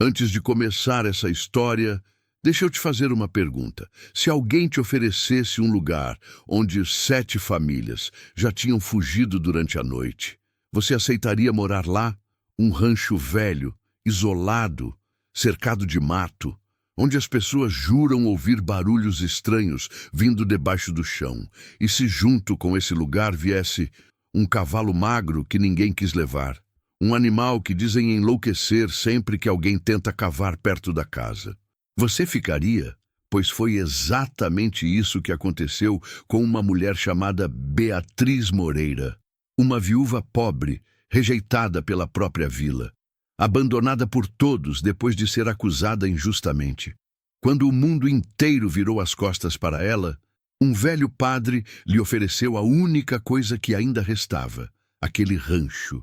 Antes de começar essa história, deixa eu te fazer uma pergunta. Se alguém te oferecesse um lugar onde 7 famílias já tinham fugido durante a noite, você aceitaria morar lá? Um rancho velho, isolado, cercado de mato, onde as pessoas juram ouvir barulhos estranhos vindo debaixo do chão, e se junto com esse lugar viesse um cavalo magro que ninguém quis levar, um animal que dizem enlouquecer sempre que alguém tenta cavar perto da casa. Você ficaria? Pois foi exatamente isso que aconteceu com uma mulher chamada Beatriz Moreira, uma viúva pobre, rejeitada pela própria vila, abandonada por todos depois de ser acusada injustamente. Quando o mundo inteiro virou as costas para ela, um velho padre lhe ofereceu a única coisa que ainda restava, aquele rancho.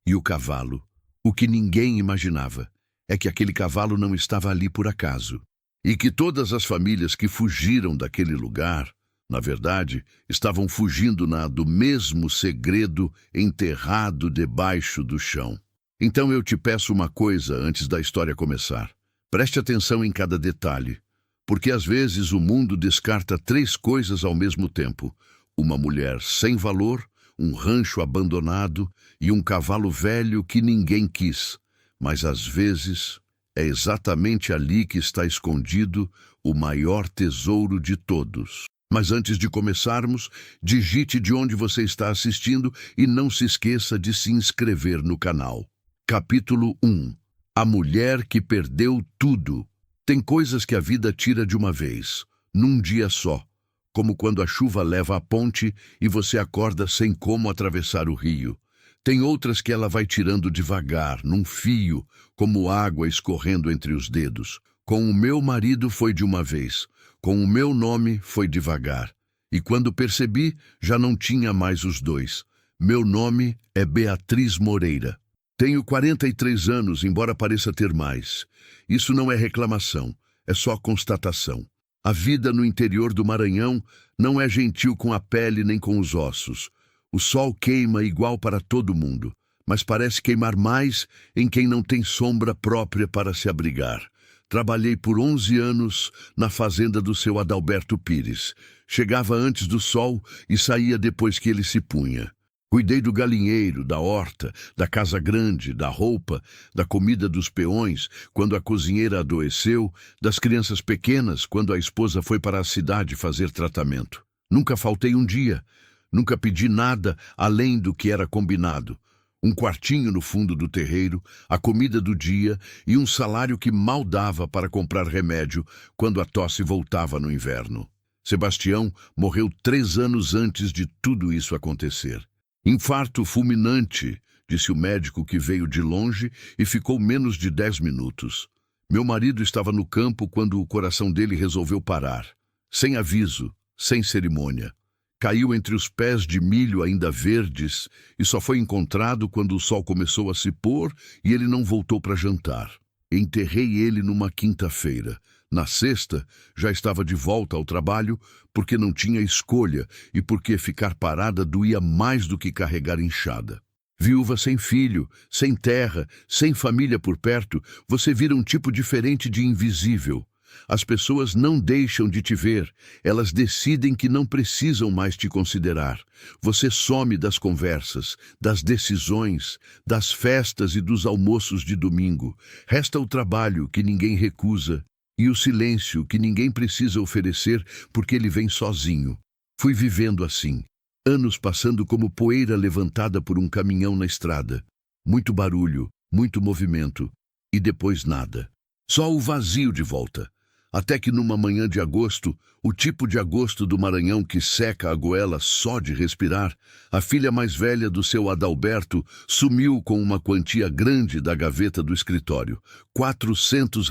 E o cavalo. O que ninguém imaginava é que aquele cavalo não estava ali por acaso, e que todas as famílias que fugiram daquele lugar, na verdade, estavam fugindo do mesmo segredo enterrado debaixo do chão. Então eu te peço uma coisa antes da história começar. Preste atenção em cada detalhe, porque às vezes o mundo descarta 3 coisas ao mesmo tempo: uma mulher sem valor, um rancho abandonado e um cavalo velho que ninguém quis. Mas às vezes é exatamente ali que está escondido o maior tesouro de todos. Mas antes de começarmos, digite de onde você está assistindo e não se esqueça de se inscrever no canal. Capítulo 1. A mulher que perdeu tudo. Tem coisas que a vida tira de uma vez, num dia só, como quando a chuva leva a ponte e você acorda sem como atravessar o rio. Tem outras que ela vai tirando devagar, num fio, como água escorrendo entre os dedos. Com o meu marido foi de uma vez, com o meu nome foi devagar. E quando percebi, já não tinha mais os 2. Meu nome é Beatriz Moreira. Tenho 43 anos, embora pareça ter mais. Isso não é reclamação, é só constatação. A vida no interior do Maranhão não é gentil com a pele nem com os ossos. O sol queima igual para todo mundo, mas parece queimar mais em quem não tem sombra própria para se abrigar. Trabalhei por 11 anos na fazenda do seu Adalberto Pires. Chegava antes do sol e saía depois que ele se punha. Cuidei do galinheiro, da horta, da casa grande, da roupa, da comida dos peões, quando a cozinheira adoeceu, das crianças pequenas, quando a esposa foi para a cidade fazer tratamento. Nunca faltei um dia, nunca pedi nada além do que era combinado. Um quartinho no fundo do terreiro, a comida do dia e um salário que mal dava para comprar remédio quando a tosse voltava no inverno. Sebastião morreu 3 anos antes de tudo isso acontecer. Infarto fulminante, disse o médico que veio de longe e ficou menos de 10 minutos. Meu marido estava no campo quando o coração dele resolveu parar. Sem aviso, sem cerimônia. Caiu entre os pés de milho ainda verdes e só foi encontrado quando o sol começou a se pôr e ele não voltou para jantar. Enterrei ele numa quinta-feira. Na sexta, já estava de volta ao trabalho porque não tinha escolha e porque ficar parada doía mais do que carregar enxada. Viúva sem filho, sem terra, sem família por perto, você vira um tipo diferente de invisível. As pessoas não deixam de te ver, elas decidem que não precisam mais te considerar. Você some das conversas, das decisões, das festas e dos almoços de domingo. Resta o trabalho que ninguém recusa e o silêncio que ninguém precisa oferecer porque ele vem sozinho. Fui vivendo assim, anos passando como poeira levantada por um caminhão na estrada. Muito barulho, muito movimento, e depois nada. Só o vazio de volta. Até que numa manhã de agosto, o tipo de agosto do Maranhão que seca a goela só de respirar, a filha mais velha do seu Adalberto sumiu com uma quantia grande da gaveta do escritório, R$ 400.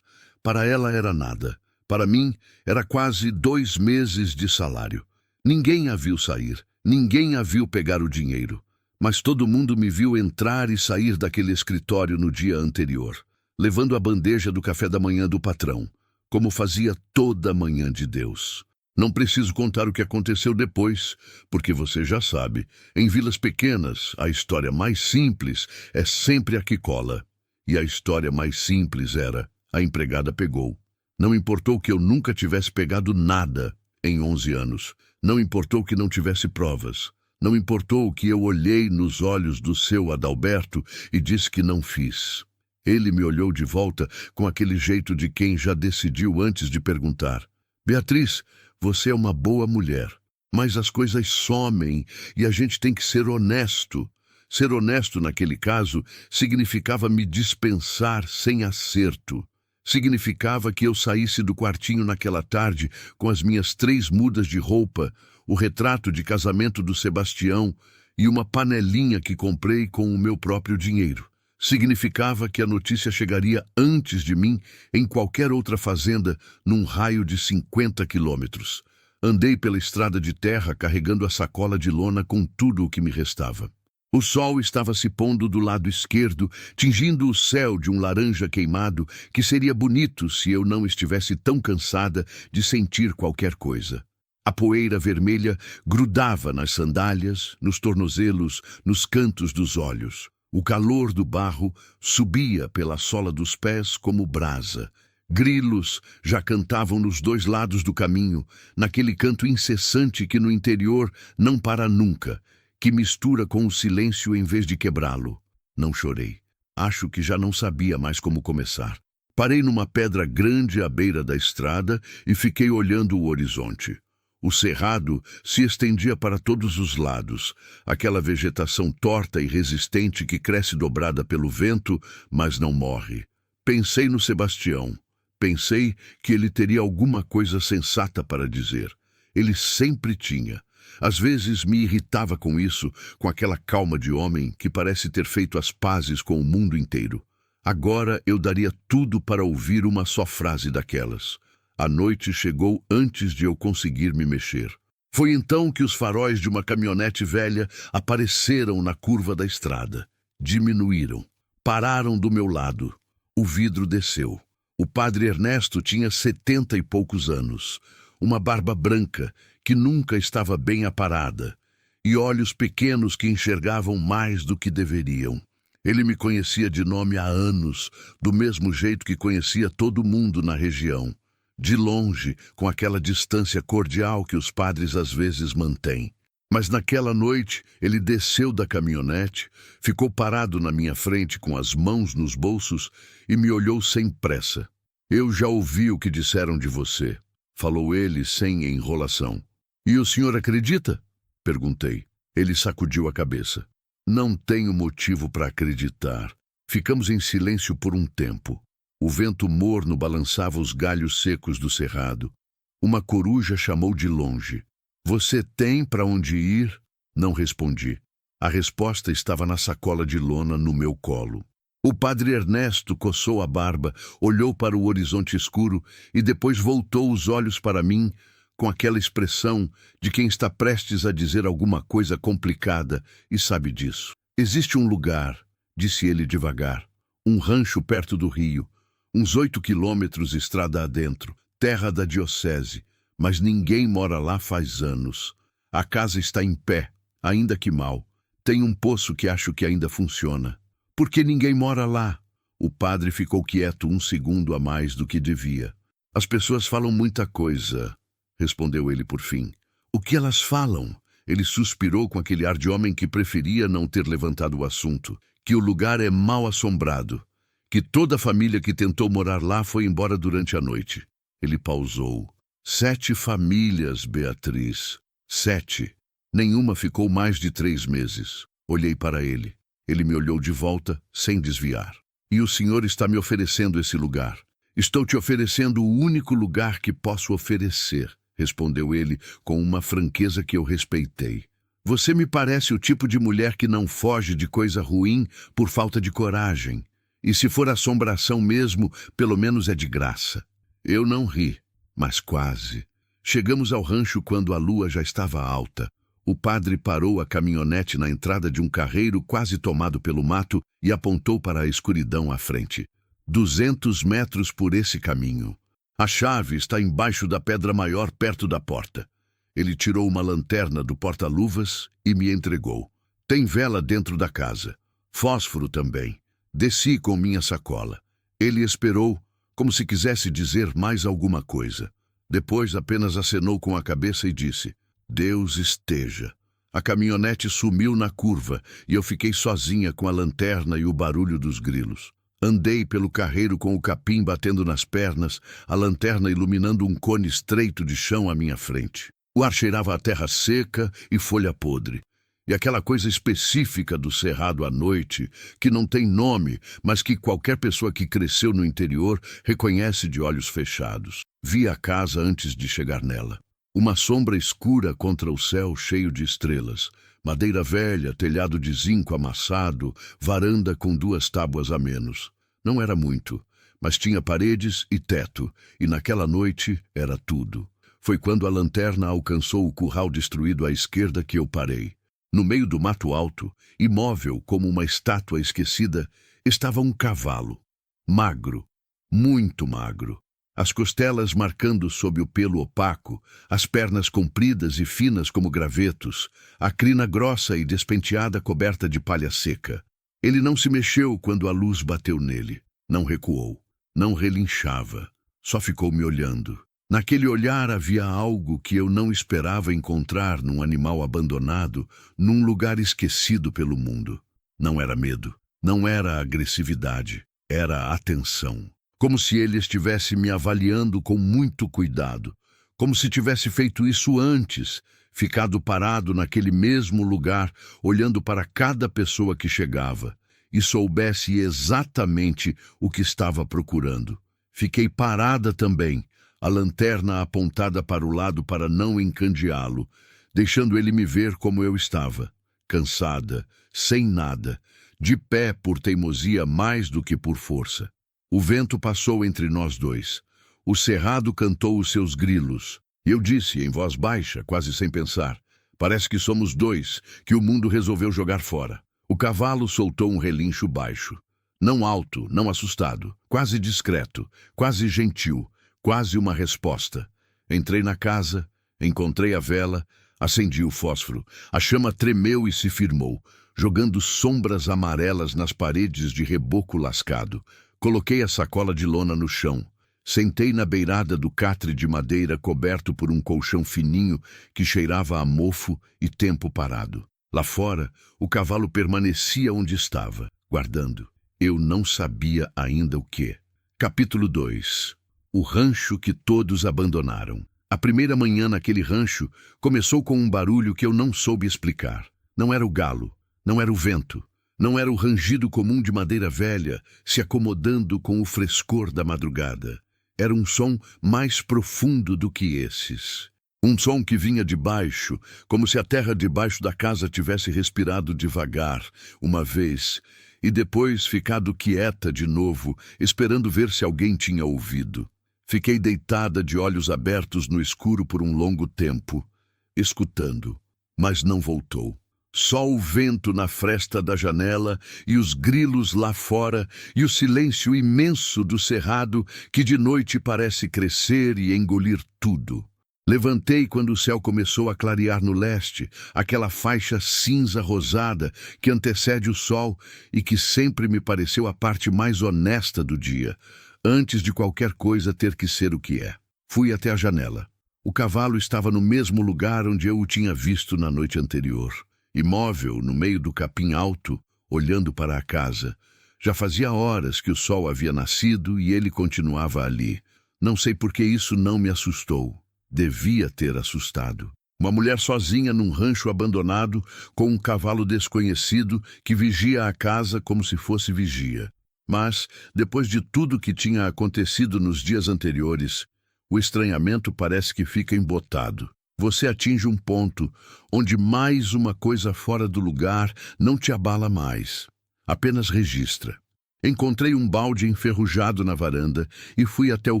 Para ela era nada. Para mim, era quase 2 meses de salário. Ninguém a viu sair, ninguém a viu pegar o dinheiro. Mas todo mundo me viu entrar e sair daquele escritório no dia anterior, levando a bandeja do café da manhã do patrão, como fazia toda manhã de Deus. Não preciso contar o que aconteceu depois, porque você já sabe. Em vilas pequenas, a história mais simples é sempre a que cola. E a história mais simples era: a empregada pegou. Não importou que eu nunca tivesse pegado nada em 11 anos. Não importou que não tivesse provas. Não importou que eu olhei nos olhos do seu Adalberto e disse que não fiz. Ele me olhou de volta com aquele jeito de quem já decidiu antes de perguntar. Beatriz, você é uma boa mulher, mas as coisas somem e a gente tem que ser honesto. Ser honesto naquele caso significava me dispensar sem acerto. Significava que eu saísse do quartinho naquela tarde com as minhas 3 mudas de roupa, o retrato de casamento do Sebastião e uma panelinha que comprei com o meu próprio dinheiro. Significava que a notícia chegaria antes de mim em qualquer outra fazenda num raio de 50 quilômetros. Andei pela estrada de terra carregando a sacola de lona com tudo o que me restava. O sol estava se pondo do lado esquerdo, tingindo o céu de um laranja queimado que seria bonito se eu não estivesse tão cansada de sentir qualquer coisa. A poeira vermelha grudava nas sandálias, nos tornozelos, nos cantos dos olhos. O calor do barro subia pela sola dos pés como brasa. Grilos já cantavam nos 2 lados do caminho, naquele canto incessante que no interior não para nunca, que mistura com o silêncio em vez de quebrá-lo. Não chorei. Acho que já não sabia mais como começar. Parei numa pedra grande à beira da estrada e fiquei olhando o horizonte. O cerrado se estendia para todos os lados, aquela vegetação torta e resistente que cresce dobrada pelo vento, mas não morre. Pensei no Sebastião. Pensei que ele teria alguma coisa sensata para dizer. Ele sempre tinha. Às vezes me irritava com isso, com aquela calma de homem que parece ter feito as pazes com o mundo inteiro. Agora eu daria tudo para ouvir uma só frase daquelas. A noite chegou antes de eu conseguir me mexer. Foi então que os faróis de uma caminhonete velha apareceram na curva da estrada. Diminuíram. Pararam do meu lado. O vidro desceu. O padre Ernesto tinha 70 e poucos anos. Uma barba branca, que nunca estava bem aparada, e olhos pequenos que enxergavam mais do que deveriam. Ele me conhecia de nome há anos, do mesmo jeito que conhecia todo mundo na região. De longe, com aquela distância cordial que os padres às vezes mantêm. Mas naquela noite, ele desceu da caminhonete, ficou parado na minha frente com as mãos nos bolsos e me olhou sem pressa. Eu já ouvi o que disseram de você, falou ele sem enrolação. E o senhor acredita? Perguntei. Ele sacudiu a cabeça. Não tenho motivo para acreditar. Ficamos em silêncio por um tempo. O vento morno balançava os galhos secos do cerrado. Uma coruja chamou de longe. Você tem para onde ir? Não respondi. A resposta estava na sacola de lona no meu colo. O padre Ernesto coçou a barba, olhou para o horizonte escuro e depois voltou os olhos para mim com aquela expressão de quem está prestes a dizer alguma coisa complicada e sabe disso. Existe um lugar, disse ele devagar, um rancho perto do rio, uns 8 quilômetros estrada adentro, terra da diocese, mas ninguém mora lá faz anos. A casa está em pé, ainda que mal. Tem um poço que acho que ainda funciona. Por que ninguém mora lá? O padre ficou quieto 1 segundo a mais do que devia. As pessoas falam muita coisa, respondeu ele por fim. O que elas falam? Ele suspirou com aquele ar de homem que preferia não ter levantado o assunto. Que o lugar é mal assombrado. Que toda a família que tentou morar lá foi embora durante a noite. Ele pausou. 7 famílias, Beatriz. 7. Nenhuma ficou mais de 3 meses. Olhei para ele. Ele me olhou de volta, sem desviar. E o senhor está me oferecendo esse lugar. Estou te oferecendo o único lugar que posso oferecer, respondeu ele com uma franqueza que eu respeitei. Você me parece o tipo de mulher que não foge de coisa ruim por falta de coragem. E se for assombração mesmo, pelo menos é de graça. Eu não ri, mas quase. Chegamos ao rancho quando a lua já estava alta. O padre parou a caminhonete na entrada de um carreiro quase tomado pelo mato e apontou para a escuridão à frente. 200 metros por esse caminho. A chave está embaixo da pedra maior perto da porta. Ele tirou uma lanterna do porta-luvas e me entregou. Tem vela dentro da casa. Fósforo também. Desci com minha sacola. Ele esperou, como se quisesse dizer mais alguma coisa. Depois apenas acenou com a cabeça e disse: Deus esteja. A caminhonete sumiu na curva e eu fiquei sozinha com a lanterna e o barulho dos grilos. Andei pelo carreiro com o capim batendo nas pernas, a lanterna iluminando um cone estreito de chão à minha frente. O ar cheirava a terra seca e folha podre. E aquela coisa específica do cerrado à noite, que não tem nome, mas que qualquer pessoa que cresceu no interior reconhece de olhos fechados. Vi a casa antes de chegar nela. Uma sombra escura contra o céu cheio de estrelas. Madeira velha, telhado de zinco amassado, varanda com 2 tábuas a menos. Não era muito, mas tinha paredes e teto, e naquela noite era tudo. Foi quando a lanterna alcançou o curral destruído à esquerda que eu parei. No meio do mato alto, imóvel como uma estátua esquecida, estava um cavalo. Magro, muito magro. As costelas marcando sob o pelo opaco, as pernas compridas e finas como gravetos, a crina grossa e despenteada coberta de palha seca. Ele não se mexeu quando a luz bateu nele. Não recuou, não relinchava, só ficou me olhando. Naquele olhar havia algo que eu não esperava encontrar num animal abandonado, num lugar esquecido pelo mundo. Não era medo, não era agressividade, era atenção. Como se ele estivesse me avaliando com muito cuidado, como se tivesse feito isso antes, ficado parado naquele mesmo lugar, olhando para cada pessoa que chegava, e soubesse exatamente o que estava procurando. Fiquei parada também, a lanterna apontada para o lado para não encandeá-lo, deixando ele me ver como eu estava, cansada, sem nada, de pé por teimosia mais do que por força. O vento passou entre nós dois. O cerrado cantou os seus grilos. Eu disse, em voz baixa, quase sem pensar: parece que somos 2, que o mundo resolveu jogar fora. O cavalo soltou um relincho baixo. Não alto, não assustado, quase discreto, quase gentil, quase uma resposta. Entrei na casa, encontrei a vela, acendi o fósforo. A chama tremeu e se firmou, jogando sombras amarelas nas paredes de reboco lascado. Coloquei a sacola de lona no chão. Sentei na beirada do catre de madeira coberto por um colchão fininho que cheirava a mofo e tempo parado. Lá fora, o cavalo permanecia onde estava, guardando. Eu não sabia ainda o quê. Capítulo 2. O rancho que todos abandonaram. A primeira manhã naquele rancho começou com um barulho que eu não soube explicar. Não era o galo, não era o vento, não era o rangido comum de madeira velha se acomodando com o frescor da madrugada. Era um som mais profundo do que esses. Um som que vinha de baixo, como se a terra debaixo da casa tivesse respirado devagar, uma vez, e depois ficado quieta de novo, esperando ver se alguém tinha ouvido. Fiquei deitada de olhos abertos no escuro por um longo tempo, escutando, mas não voltou. Só o vento na fresta da janela e os grilos lá fora e o silêncio imenso do cerrado que de noite parece crescer e engolir tudo. Levantei quando o céu começou a clarear no leste, aquela faixa cinza rosada que antecede o sol e que sempre me pareceu a parte mais honesta do dia, antes de qualquer coisa ter que ser o que é. Fui até a janela. O cavalo estava no mesmo lugar onde eu o tinha visto na noite anterior. Imóvel, no meio do capim alto, olhando para a casa. Já fazia horas que o sol havia nascido e ele continuava ali. Não sei por que isso não me assustou. Devia ter assustado. Uma mulher sozinha num rancho abandonado, com um cavalo desconhecido que vigia a casa como se fosse vigia. Mas, depois de tudo que tinha acontecido nos dias anteriores, o estranhamento parece que fica embotado. Você atinge um ponto onde mais uma coisa fora do lugar não te abala mais. Apenas registra. Encontrei um balde enferrujado na varanda e fui até o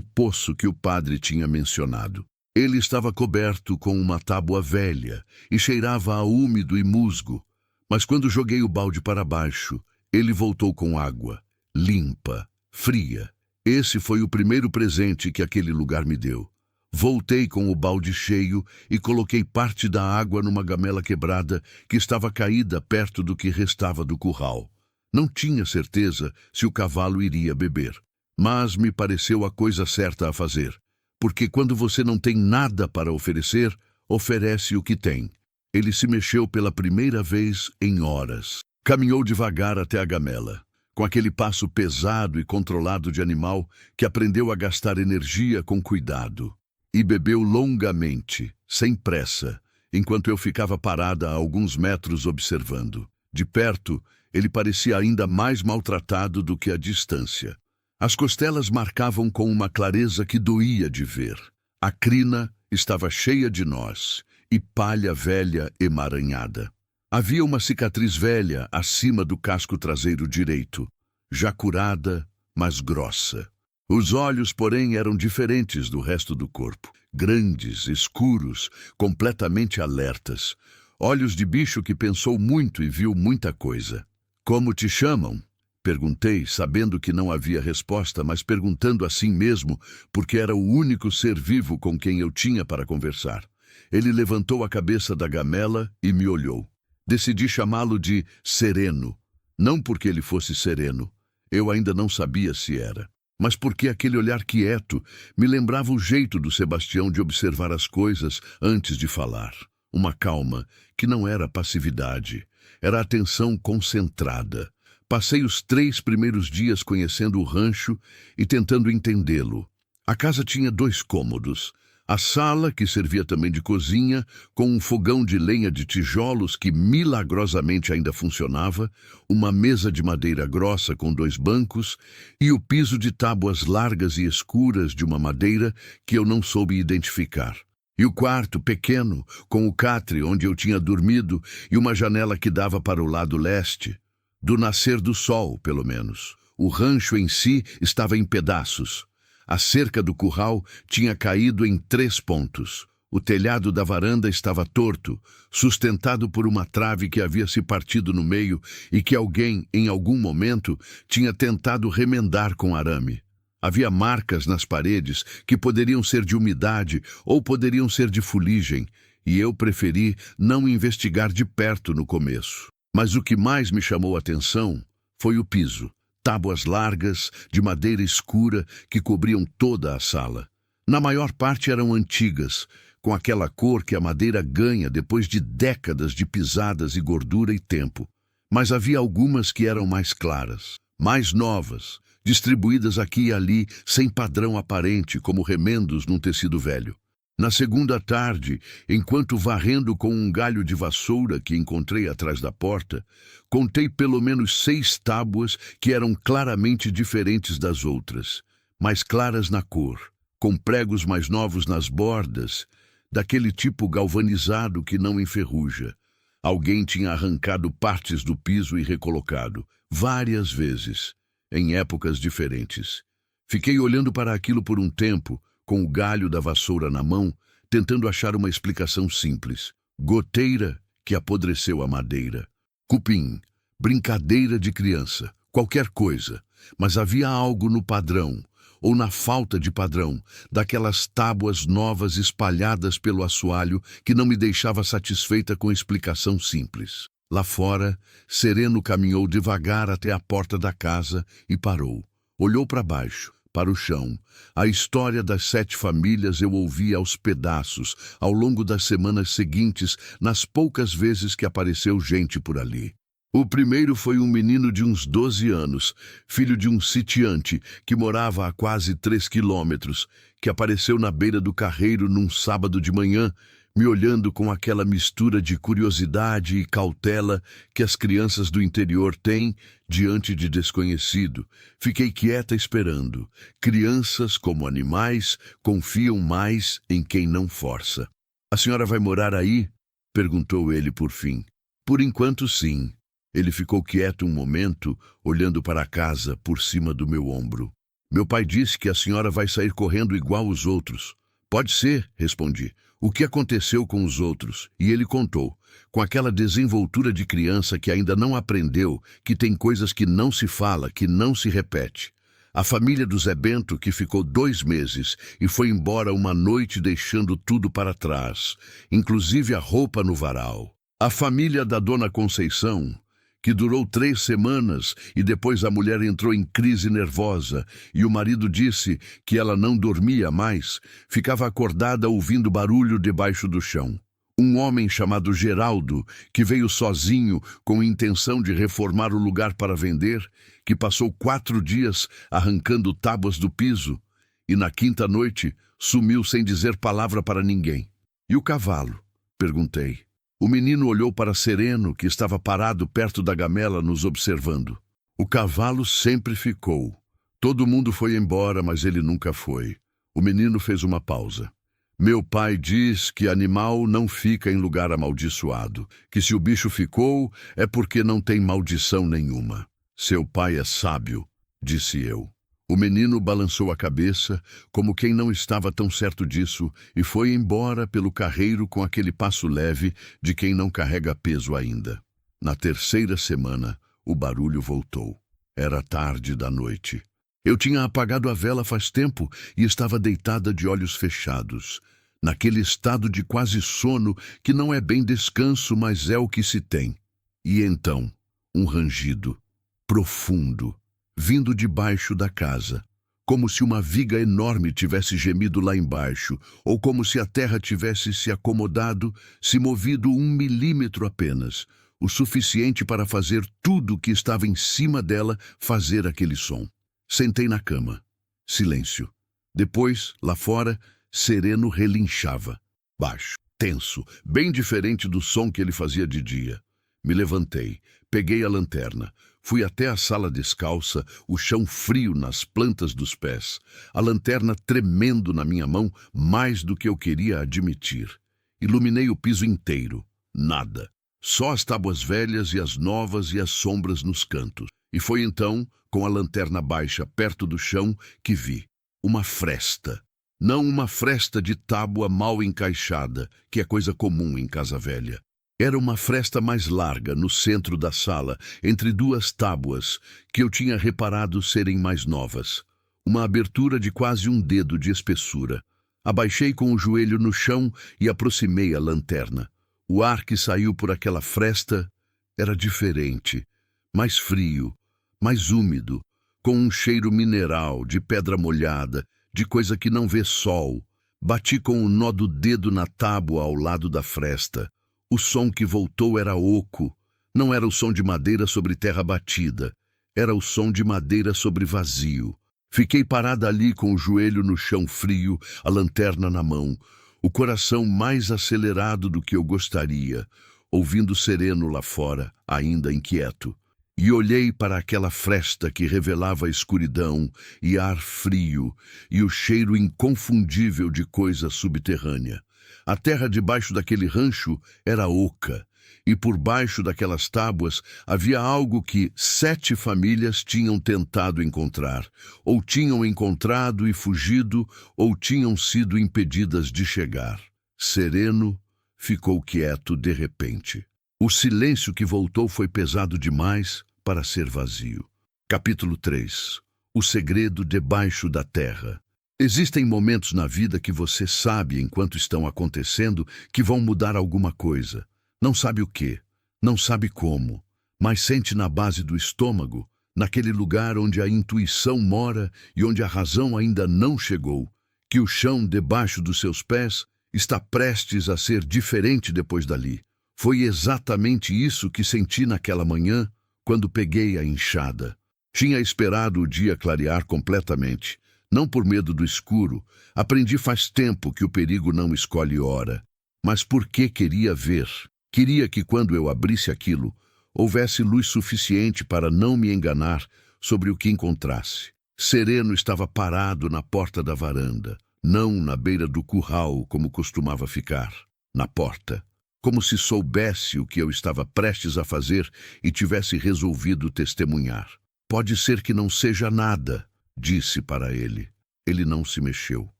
poço que o padre tinha mencionado. Ele estava coberto com uma tábua velha e cheirava a úmido e musgo. Mas quando joguei o balde para baixo, ele voltou com água, limpa, fria. Esse foi o primeiro presente que aquele lugar me deu. Voltei com o balde cheio e coloquei parte da água numa gamela quebrada que estava caída perto do que restava do curral. Não tinha certeza se o cavalo iria beber. Mas me pareceu a coisa certa a fazer, porque quando você não tem nada para oferecer, oferece o que tem. Ele se mexeu pela primeira vez em horas. Caminhou devagar até a gamela, com aquele passo pesado e controlado de animal que aprendeu a gastar energia com cuidado. E bebeu longamente, sem pressa, enquanto eu ficava parada a alguns metros observando. De perto, ele parecia ainda mais maltratado do que à distância. As costelas marcavam com uma clareza que doía de ver. A crina estava cheia de nós e palha velha emaranhada. Havia uma cicatriz velha acima do casco traseiro direito, já curada, mas grossa. Os olhos, porém, eram diferentes do resto do corpo. Grandes, escuros, completamente alertas. Olhos de bicho que pensou muito e viu muita coisa. Como te chamam? Perguntei, sabendo que não havia resposta, mas perguntando assim mesmo, porque era o único ser vivo com quem eu tinha para conversar. Ele levantou a cabeça da gamela e me olhou. Decidi chamá-lo de Sereno, não porque ele fosse sereno, eu ainda não sabia se era, mas porque aquele olhar quieto me lembrava o jeito do Sebastião de observar as coisas antes de falar. Uma calma que não era passividade, era atenção concentrada. Passei os 3 primeiros dias conhecendo o rancho e tentando entendê-lo. A casa tinha 2 cômodos. A sala, que servia também de cozinha, com um fogão de lenha de tijolos que milagrosamente ainda funcionava, uma mesa de madeira grossa com 2 bancos e o piso de tábuas largas e escuras de uma madeira que eu não soube identificar. E o quarto, pequeno, com o catre onde eu tinha dormido e uma janela que dava para o lado leste. Do nascer do sol, pelo menos. O rancho em si estava em pedaços. A cerca do curral tinha caído em 3 pontos. O telhado da varanda estava torto, sustentado por uma trave que havia se partido no meio e que alguém, em algum momento, tinha tentado remendar com arame. Havia marcas nas paredes que poderiam ser de umidade ou poderiam ser de fuligem, e eu preferi não investigar de perto no começo. Mas o que mais me chamou a atenção foi o piso. Tábuas largas, de madeira escura, que cobriam toda a sala. Na maior parte eram antigas, com aquela cor que a madeira ganha depois de décadas de pisadas e gordura e tempo. Mas havia algumas que eram mais claras, mais novas, distribuídas aqui e ali, sem padrão aparente, como remendos num tecido velho. Na segunda tarde, enquanto varrendo com um galho de vassoura que encontrei atrás da porta, contei pelo menos 6 tábuas que eram claramente diferentes das outras, mais claras na cor, com pregos mais novos nas bordas, daquele tipo galvanizado que não enferruja. Alguém tinha arrancado partes do piso e recolocado, várias vezes, em épocas diferentes. Fiquei olhando para aquilo por um tempo, com o galho da vassoura na mão, tentando achar uma explicação simples. Goteira que apodreceu a madeira. Cupim, brincadeira de criança, qualquer coisa. Mas havia algo no padrão, ou na falta de padrão, daquelas tábuas novas espalhadas pelo assoalho que não me deixava satisfeita com explicação simples. Lá fora, Sereno caminhou devagar até a porta da casa e parou. Olhou para baixo, para o chão. A história das 7 famílias eu ouvi aos pedaços, ao longo das semanas seguintes, nas poucas vezes que apareceu gente por ali. O primeiro foi um menino de uns 12 anos, filho de um sitiante que morava a quase 3 quilômetros, que apareceu na beira do carreiro num sábado de manhã, me olhando com aquela mistura de curiosidade e cautela que as crianças do interior têm diante de desconhecido. Fiquei quieta esperando. Crianças, como animais, confiam mais em quem não força. "A senhora vai morar aí?" perguntou ele por fim. "Por enquanto, sim." Ele ficou quieto um momento, olhando para a casa por cima do meu ombro. "Meu pai disse que a senhora vai sair correndo igual os outros." "Pode ser," respondi. "O que aconteceu com os outros?" E ele contou, com aquela desenvoltura de criança que ainda não aprendeu, que tem coisas que não se fala, que não se repete. A família do Zé Bento, que ficou 2 meses e foi embora uma noite deixando tudo para trás, inclusive a roupa no varal. A família da Dona Conceição, que durou 3 semanas e depois a mulher entrou em crise nervosa e o marido disse que ela não dormia mais, ficava acordada ouvindo barulho debaixo do chão. Um homem chamado Geraldo, que veio sozinho com a intenção de reformar o lugar para vender, que passou 4 dias arrancando tábuas do piso e na 5ª noite sumiu sem dizer palavra para ninguém. E o cavalo? Perguntei. O menino olhou para Sereno, que estava parado perto da gamela nos observando. O cavalo sempre ficou. Todo mundo foi embora, mas ele nunca foi. O menino fez uma pausa. Meu pai diz que animal não fica em lugar amaldiçoado, que se o bicho ficou é porque não tem maldição nenhuma. Seu pai é sábio, disse eu. O menino balançou a cabeça, como quem não estava tão certo disso, e foi embora pelo carreiro com aquele passo leve de quem não carrega peso ainda. Na 3ª semana, o barulho voltou. Era tarde da noite. Eu tinha apagado a vela faz tempo e estava deitada de olhos fechados, naquele estado de quase sono que não é bem descanso, mas é o que se tem. E então, um rangido, profundo, vindo de baixo da casa, como se uma viga enorme tivesse gemido lá embaixo, ou como se a terra tivesse se acomodado, se movido 1 milímetro apenas, o suficiente para fazer tudo que estava em cima dela fazer aquele som. Sentei na cama. Silêncio. Depois, lá fora, Sereno relinchava. Baixo, tenso, bem diferente do som que ele fazia de dia. Me levantei, peguei a lanterna. Fui até a sala descalça, o chão frio nas plantas dos pés, a lanterna tremendo na minha mão mais do que eu queria admitir. Iluminei o piso inteiro. Nada. Só as tábuas velhas e as novas e as sombras nos cantos. E foi então, com a lanterna baixa perto do chão, que vi uma fresta. Não uma fresta de tábua mal encaixada, que é coisa comum em casa velha. Era uma fresta mais larga, no centro da sala, entre 2 tábuas, que eu tinha reparado serem mais novas. Uma abertura de quase 1 dedo de espessura. Abaixei com o joelho no chão e aproximei a lanterna. O ar que saiu por aquela fresta era diferente, mais frio, mais úmido, com um cheiro mineral, de pedra molhada, de coisa que não vê sol. Bati com o nó do dedo na tábua ao lado da fresta. O som que voltou era oco. Não era o som de madeira sobre terra batida. Era o som de madeira sobre vazio. Fiquei parada ali com o joelho no chão frio, a lanterna na mão, o coração mais acelerado do que eu gostaria, ouvindo Sereno lá fora, ainda inquieto. E olhei para aquela fresta que revelava a escuridão e ar frio e o cheiro inconfundível de coisa subterrânea. A terra debaixo daquele rancho era oca, e por baixo daquelas tábuas havia algo que 7 famílias tinham tentado encontrar, ou tinham encontrado e fugido, ou tinham sido impedidas de chegar. Sereno ficou quieto de repente. O silêncio que voltou foi pesado demais para ser vazio. Capítulo 3. O segredo debaixo da terra. Existem momentos na vida que você sabe, enquanto estão acontecendo, que vão mudar alguma coisa. Não sabe o quê, não sabe como, mas sente na base do estômago, naquele lugar onde a intuição mora e onde a razão ainda não chegou, que o chão debaixo dos seus pés está prestes a ser diferente depois dali. Foi exatamente isso que senti naquela manhã, quando peguei a enxada. Tinha esperado o dia clarear completamente. Não por medo do escuro, aprendi faz tempo que o perigo não escolhe hora, mas porque queria ver. Queria que quando eu abrisse aquilo, houvesse luz suficiente para não me enganar sobre o que encontrasse. Sereno estava parado na porta da varanda, não na beira do curral como costumava ficar, na porta, como se soubesse o que eu estava prestes a fazer e tivesse resolvido testemunhar. Pode ser que não seja nada, disse para ele. Ele não se mexeu.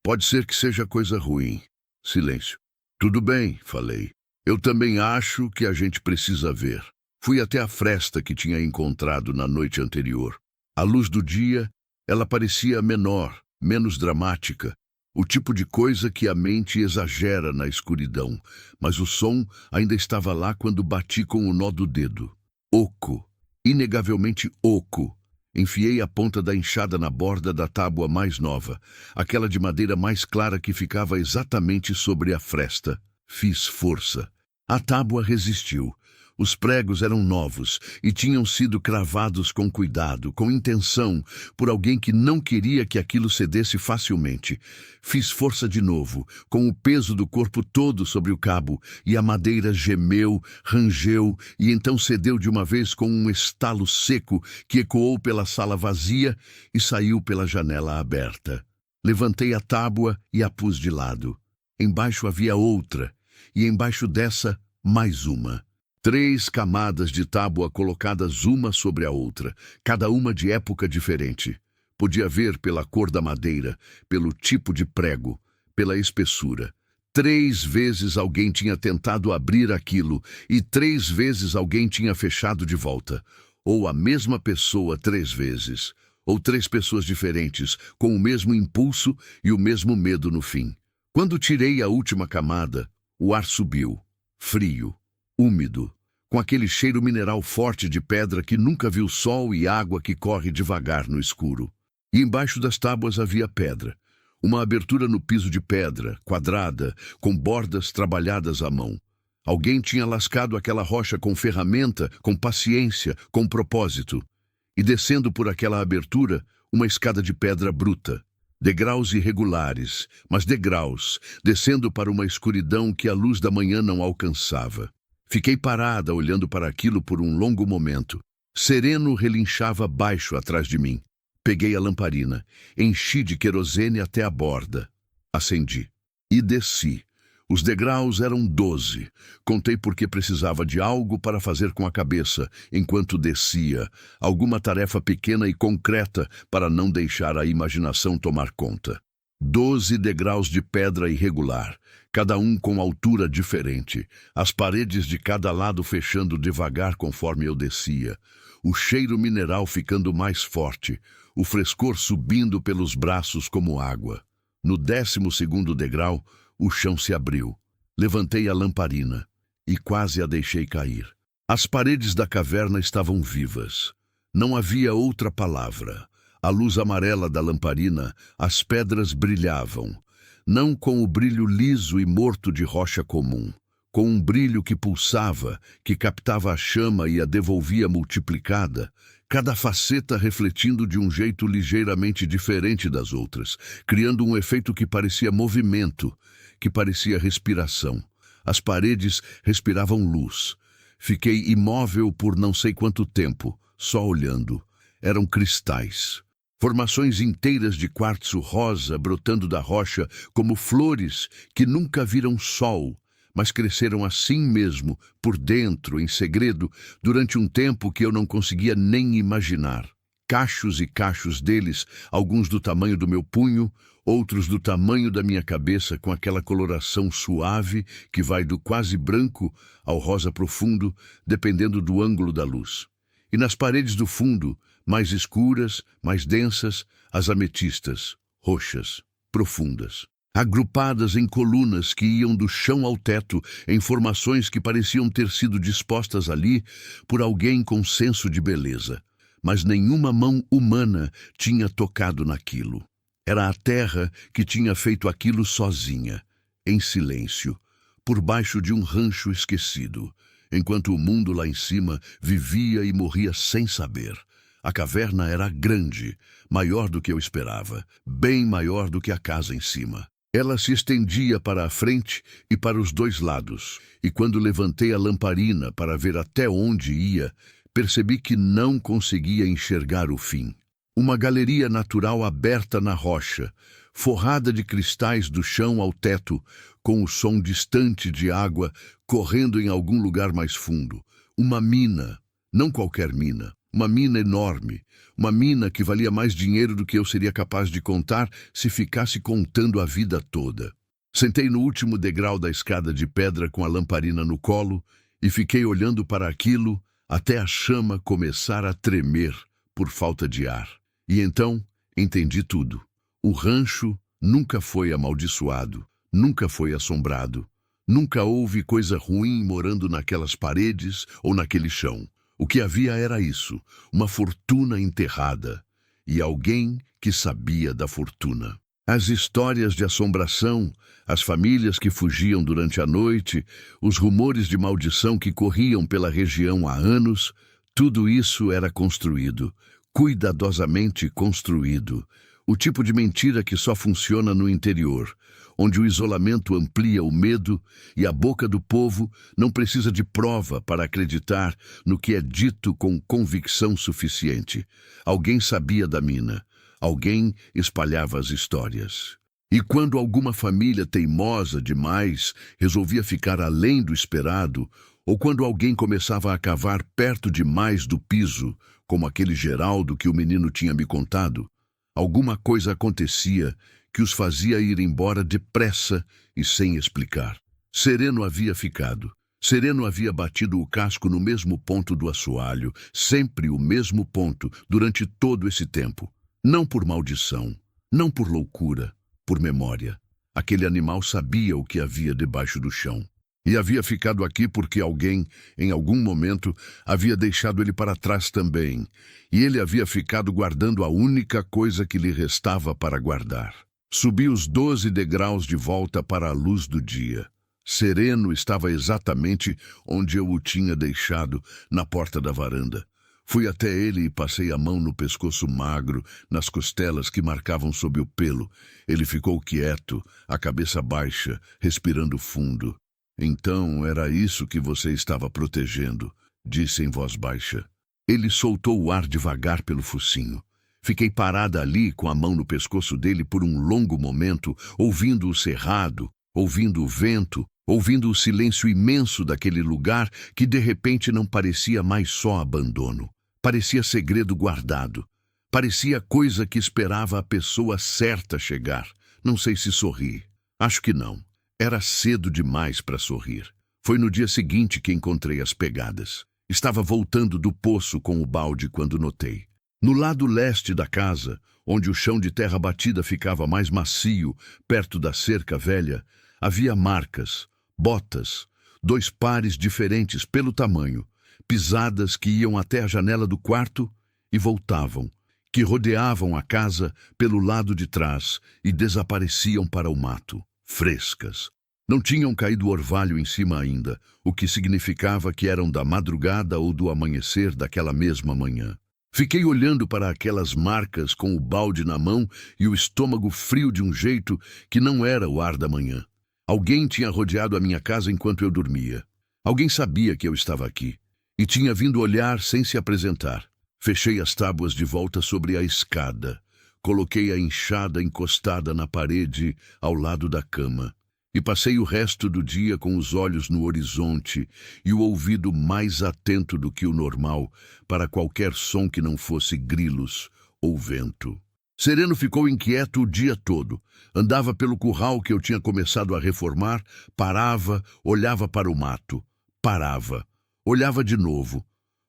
Pode ser que seja coisa ruim. Silêncio. Tudo bem, falei. Eu também acho que a gente precisa ver. Fui até a fresta que tinha encontrado na noite anterior. À luz do dia, ela parecia menor, menos dramática, o tipo de coisa que a mente exagera na escuridão, mas o som ainda estava lá quando bati com o nó do dedo. Oco, inegavelmente oco. Enfiei a ponta da enxada na borda da tábua mais nova, aquela de madeira mais clara que ficava exatamente sobre a fresta. Fiz força. A tábua resistiu. Os pregos eram novos e tinham sido cravados com cuidado, com intenção, por alguém que não queria que aquilo cedesse facilmente. Fiz força de novo, com o peso do corpo todo sobre o cabo, e a madeira gemeu, rangeu e então cedeu de uma vez com um estalo seco que ecoou pela sala vazia e saiu pela janela aberta. Levantei a tábua e a pus de lado. Embaixo havia outra, e embaixo dessa, mais uma. 3 camadas de tábua colocadas uma sobre a outra, cada uma de época diferente. Podia ver pela cor da madeira, pelo tipo de prego, pela espessura. 3 vezes alguém tinha tentado abrir aquilo e 3 vezes alguém tinha fechado de volta. Ou a mesma pessoa 3 vezes. Ou 3 pessoas diferentes, com o mesmo impulso e o mesmo medo no fim. Quando tirei a última camada, o ar subiu, frio, úmido, com aquele cheiro mineral forte de pedra que nunca viu sol e água que corre devagar no escuro. E embaixo das tábuas havia pedra, uma abertura no piso de pedra, quadrada, com bordas trabalhadas à mão. Alguém tinha lascado aquela rocha com ferramenta, com paciência, com propósito. E descendo por aquela abertura, uma escada de pedra bruta. Degraus irregulares, mas degraus, descendo para uma escuridão que a luz da manhã não alcançava. Fiquei parada olhando para aquilo por um longo momento. Sereno relinchava baixo atrás de mim. Peguei a lamparina, enchi de querosene até a borda. Acendi. E desci. Os degraus eram 12. Contei porque precisava de algo para fazer com a cabeça, enquanto descia. Alguma tarefa pequena e concreta para não deixar a imaginação tomar conta. 12 degraus de pedra irregular, cada um com altura diferente. As paredes de cada lado fechando devagar conforme eu descia. O cheiro mineral ficando mais forte. O frescor subindo pelos braços como água. No 12º degrau, o chão se abriu. Levantei a lamparina e quase a deixei cair. As paredes da caverna estavam vivas. Não havia outra palavra. À luz amarela da lamparina, as pedras brilhavam. Não com o brilho liso e morto de rocha comum. Com um brilho que pulsava, que captava a chama e a devolvia multiplicada, cada faceta refletindo de um jeito ligeiramente diferente das outras, criando um efeito que parecia movimento, que parecia respiração. As paredes respiravam luz. Fiquei imóvel por não sei quanto tempo, só olhando. Eram cristais. Formações inteiras de quartzo rosa brotando da rocha como flores que nunca viram sol, mas cresceram assim mesmo, por dentro, em segredo, durante um tempo que eu não conseguia nem imaginar. Cachos e cachos deles, alguns do tamanho do meu punho, outros do tamanho da minha cabeça, com aquela coloração suave que vai do quase branco ao rosa profundo, dependendo do ângulo da luz. E nas paredes do fundo, mais escuras, mais densas, as ametistas, roxas, profundas. Agrupadas em colunas que iam do chão ao teto, em formações que pareciam ter sido dispostas ali por alguém com senso de beleza. Mas nenhuma mão humana tinha tocado naquilo. Era a terra que tinha feito aquilo sozinha, em silêncio, por baixo de um rancho esquecido, enquanto o mundo lá em cima vivia e morria sem saber. A caverna era grande, maior do que eu esperava, bem maior do que a casa em cima. Ela se estendia para a frente e para os 2 lados, e quando levantei a lamparina para ver até onde ia, percebi que não conseguia enxergar o fim. Uma galeria natural aberta na rocha, forrada de cristais do chão ao teto, com o som distante de água correndo em algum lugar mais fundo. Uma mina, não qualquer mina, uma mina enorme, uma mina que valia mais dinheiro do que eu seria capaz de contar se ficasse contando a vida toda. Sentei no último degrau da escada de pedra com a lamparina no colo e fiquei olhando para aquilo até a chama começar a tremer por falta de ar. E então entendi tudo. O rancho nunca foi amaldiçoado, nunca foi assombrado. Nunca houve coisa ruim morando naquelas paredes ou naquele chão. O que havia era isso, uma fortuna enterrada, e alguém que sabia da fortuna. As histórias de assombração, as famílias que fugiam durante a noite, os rumores de maldição que corriam pela região há anos, tudo isso era construído, cuidadosamente construído. O tipo de mentira que só funciona no interior, onde o isolamento amplia o medo e a boca do povo não precisa de prova para acreditar no que é dito com convicção suficiente. Alguém sabia da mina. Alguém espalhava as histórias. E quando alguma família teimosa demais resolvia ficar além do esperado, ou quando alguém começava a cavar perto demais do piso, como aquele Geraldo que o menino tinha me contado, alguma coisa acontecia que os fazia ir embora depressa e sem explicar. Sereno havia ficado. Sereno havia batido o casco no mesmo ponto do assoalho, sempre o mesmo ponto, durante todo esse tempo. Não por maldição, não por loucura, por memória. Aquele animal sabia o que havia debaixo do chão. E havia ficado aqui porque alguém, em algum momento, havia deixado ele para trás também. E ele havia ficado guardando a única coisa que lhe restava para guardar. Subi os 12 degraus de volta para a luz do dia. Sereno estava exatamente onde eu o tinha deixado, na porta da varanda. Fui até ele e passei a mão no pescoço magro, nas costelas que marcavam sob o pelo. Ele ficou quieto, a cabeça baixa, respirando fundo. Então era isso que você estava protegendo, disse em voz baixa. Ele soltou o ar devagar pelo focinho. Fiquei parada ali com a mão no pescoço dele por um longo momento, ouvindo o cerrado, ouvindo o vento, ouvindo o silêncio imenso daquele lugar que de repente não parecia mais só abandono. Parecia segredo guardado. Parecia coisa que esperava a pessoa certa chegar. Não sei se sorri. Acho que não. Era cedo demais para sorrir. Foi no dia seguinte que encontrei as pegadas. Estava voltando do poço com o balde quando notei. No lado leste da casa, onde o chão de terra batida ficava mais macio, perto da cerca velha, havia marcas, botas, 2 pares diferentes pelo tamanho, pisadas que iam até a janela do quarto e voltavam, que rodeavam a casa pelo lado de trás e desapareciam para o mato, frescas. Não tinham caído orvalho em cima ainda, o que significava que eram da madrugada ou do amanhecer daquela mesma manhã. Fiquei olhando para aquelas marcas com o balde na mão e o estômago frio de um jeito que não era o ar da manhã. Alguém tinha rodeado a minha casa enquanto eu dormia. Alguém sabia que eu estava aqui e tinha vindo olhar sem se apresentar. Fechei as tábuas de volta sobre a escada. Coloquei a enxada encostada na parede ao lado da cama. E passei o resto do dia com os olhos no horizonte e o ouvido mais atento do que o normal para qualquer som que não fosse grilos ou vento. Sereno ficou inquieto o dia todo. Andava pelo curral que eu tinha começado a reformar, parava, olhava para o mato. Parava, olhava de novo.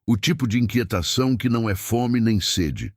O tipo de inquietação que não é fome nem sede.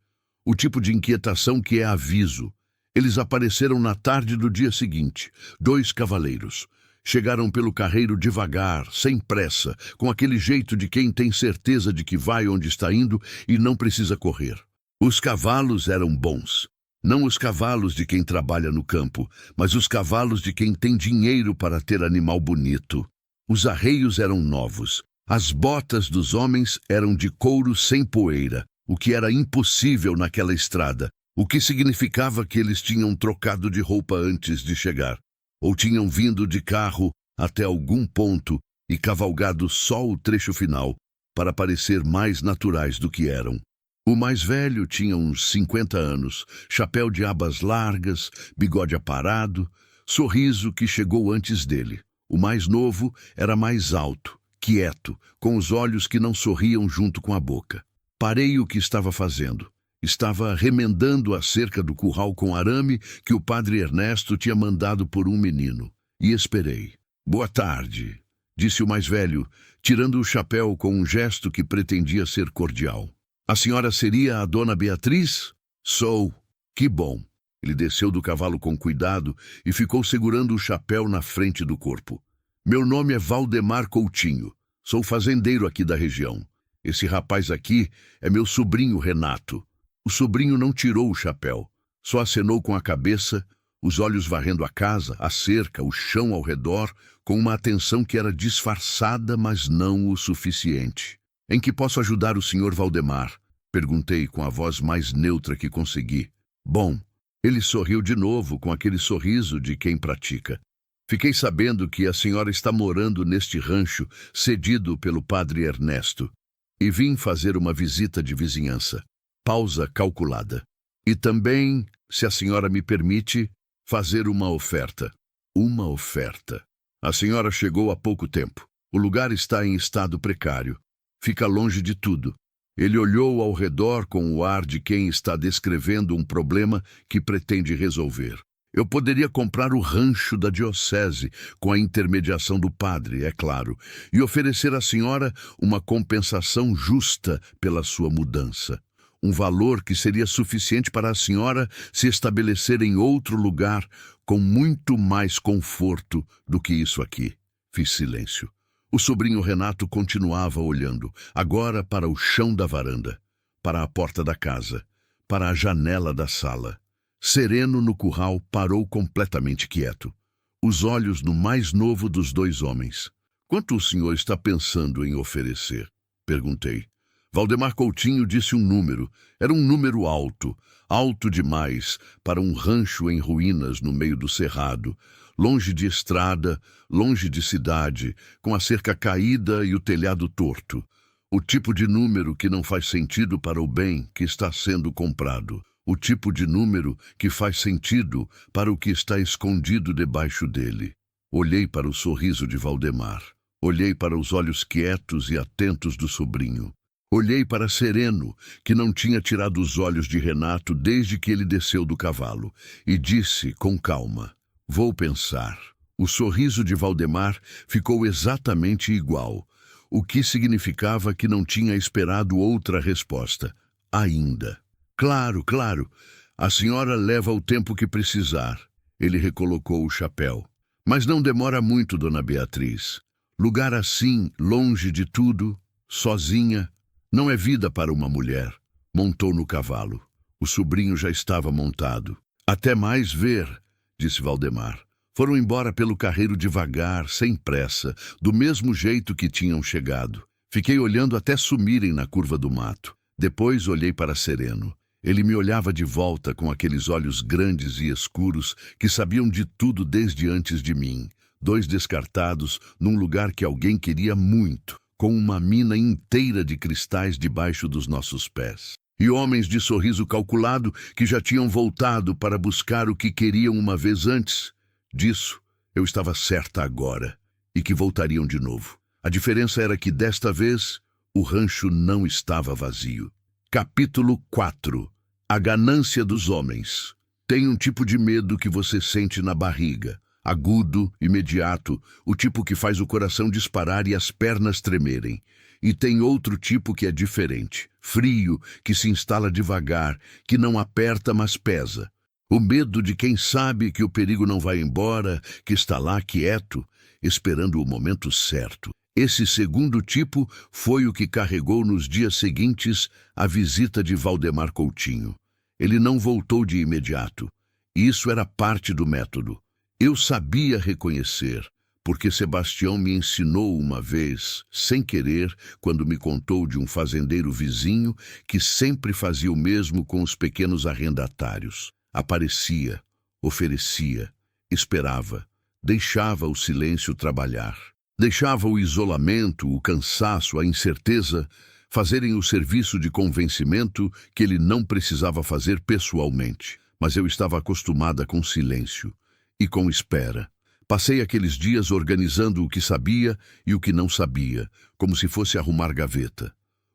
O tipo de inquietação que é aviso. Eles apareceram na tarde do dia seguinte, 2 cavaleiros. Chegaram pelo carreiro devagar, sem pressa, com aquele jeito de quem tem certeza de que vai onde está indo e não precisa correr. Os cavalos eram bons. Não os cavalos de quem trabalha no campo, mas os cavalos de quem tem dinheiro para ter animal bonito. Os arreios eram novos. As botas dos homens eram de couro sem poeira, o que era impossível naquela estrada. O que significava que eles tinham trocado de roupa antes de chegar, ou tinham vindo de carro até algum ponto e cavalgado só o trecho final para parecer mais naturais do que eram. O mais velho tinha uns 50 anos, chapéu de abas largas, bigode aparado, sorriso que chegou antes dele. O mais novo era mais alto, quieto, com os olhos que não sorriam junto com a boca. Parei o que estava fazendo. Estava remendando a cerca do curral com arame que o padre Ernesto tinha mandado por um menino. E esperei. Boa tarde, disse o mais velho, tirando o chapéu com um gesto que pretendia ser cordial. A senhora seria a dona Beatriz? Sou. Que bom. Ele desceu do cavalo com cuidado e ficou segurando o chapéu na frente do corpo. Meu nome é Valdemar Coutinho. Sou fazendeiro aqui da região. Esse rapaz aqui é meu sobrinho Renato. O sobrinho não tirou o chapéu, só acenou com a cabeça, os olhos varrendo a casa, a cerca, o chão ao redor, com uma atenção que era disfarçada, mas não o suficiente. Em que posso ajudar o Sr. Valdemar? Perguntei com a voz mais neutra que consegui. Bom, ele sorriu de novo com aquele sorriso de quem pratica. Fiquei sabendo que a senhora está morando neste rancho cedido pelo padre Ernesto e vim fazer uma visita de vizinhança. Pausa calculada. E também, se a senhora me permite, fazer uma oferta. Uma oferta. A senhora chegou há pouco tempo. O lugar está em estado precário. Fica longe de tudo. Ele olhou ao redor com o ar de quem está descrevendo um problema que pretende resolver. Eu poderia comprar o rancho da diocese, com a intermediação do padre, é claro, e oferecer à senhora uma compensação justa pela sua mudança. Um valor que seria suficiente para a senhora se estabelecer em outro lugar com muito mais conforto do que isso aqui. Fiz silêncio. O sobrinho Renato continuava olhando, agora para o chão da varanda, para a porta da casa, para a janela da sala. Sereno no curral, parou completamente quieto, os olhos no mais novo dos dois homens. Quanto o senhor está pensando em oferecer? Perguntei. Valdemar Coutinho disse um número. Era um número alto, alto demais para um rancho em ruínas no meio do cerrado, longe de estrada, longe de cidade, com a cerca caída e o telhado torto. O tipo de número que não faz sentido para o bem que está sendo comprado. O tipo de número que faz sentido para o que está escondido debaixo dele. Olhei para o sorriso de Valdemar. Olhei para os olhos quietos e atentos do sobrinho. Olhei para Sereno, que não tinha tirado os olhos de Renato desde que ele desceu do cavalo, e disse com calma: "Vou pensar." O sorriso de Valdemar ficou exatamente igual, o que significava que não tinha esperado outra resposta. Ainda. Claro, claro. A senhora leva o tempo que precisar. Ele recolocou o chapéu. Mas não demora muito, dona Beatriz. Lugar assim, longe de tudo, sozinha, não é vida para uma mulher. Montou no cavalo. O sobrinho já estava montado. Até mais ver, disse Valdemar. Foram embora pelo carreiro devagar, sem pressa, do mesmo jeito que tinham chegado. Fiquei olhando até sumirem na curva do mato. Depois olhei para Sereno. Ele me olhava de volta com aqueles olhos grandes e escuros que sabiam de tudo desde antes de mim. Dois descartados num lugar que alguém queria muito, com uma mina inteira de cristais debaixo dos nossos pés. E homens de sorriso calculado que já tinham voltado para buscar o que queriam uma vez antes. Disso eu estava certa agora, e que voltariam de novo. A diferença era que desta vez o rancho não estava vazio. Capítulo 4. A ganância dos homens. Tem um tipo de medo que você sente na barriga. Agudo, imediato, o tipo que faz o coração disparar e as pernas tremerem. E tem outro tipo que é diferente, frio, que se instala devagar, que não aperta, mas pesa. O medo de quem sabe que o perigo não vai embora, que está lá quieto, esperando o momento certo. Esse segundo tipo foi o que carregou nos dias seguintes a visita de Valdemar Coutinho. Ele não voltou de imediato. Isso era parte do método. Eu sabia reconhecer, porque Sebastião me ensinou uma vez, sem querer, quando me contou de um fazendeiro vizinho que sempre fazia o mesmo com os pequenos arrendatários. Aparecia, oferecia, esperava, deixava o silêncio trabalhar. Deixava o isolamento, o cansaço, a incerteza fazerem o serviço de convencimento que ele não precisava fazer pessoalmente. Mas eu estava acostumada com silêncio e com espera. Passei aqueles dias organizando o que sabia e o que não sabia, como se fosse arrumar gaveta.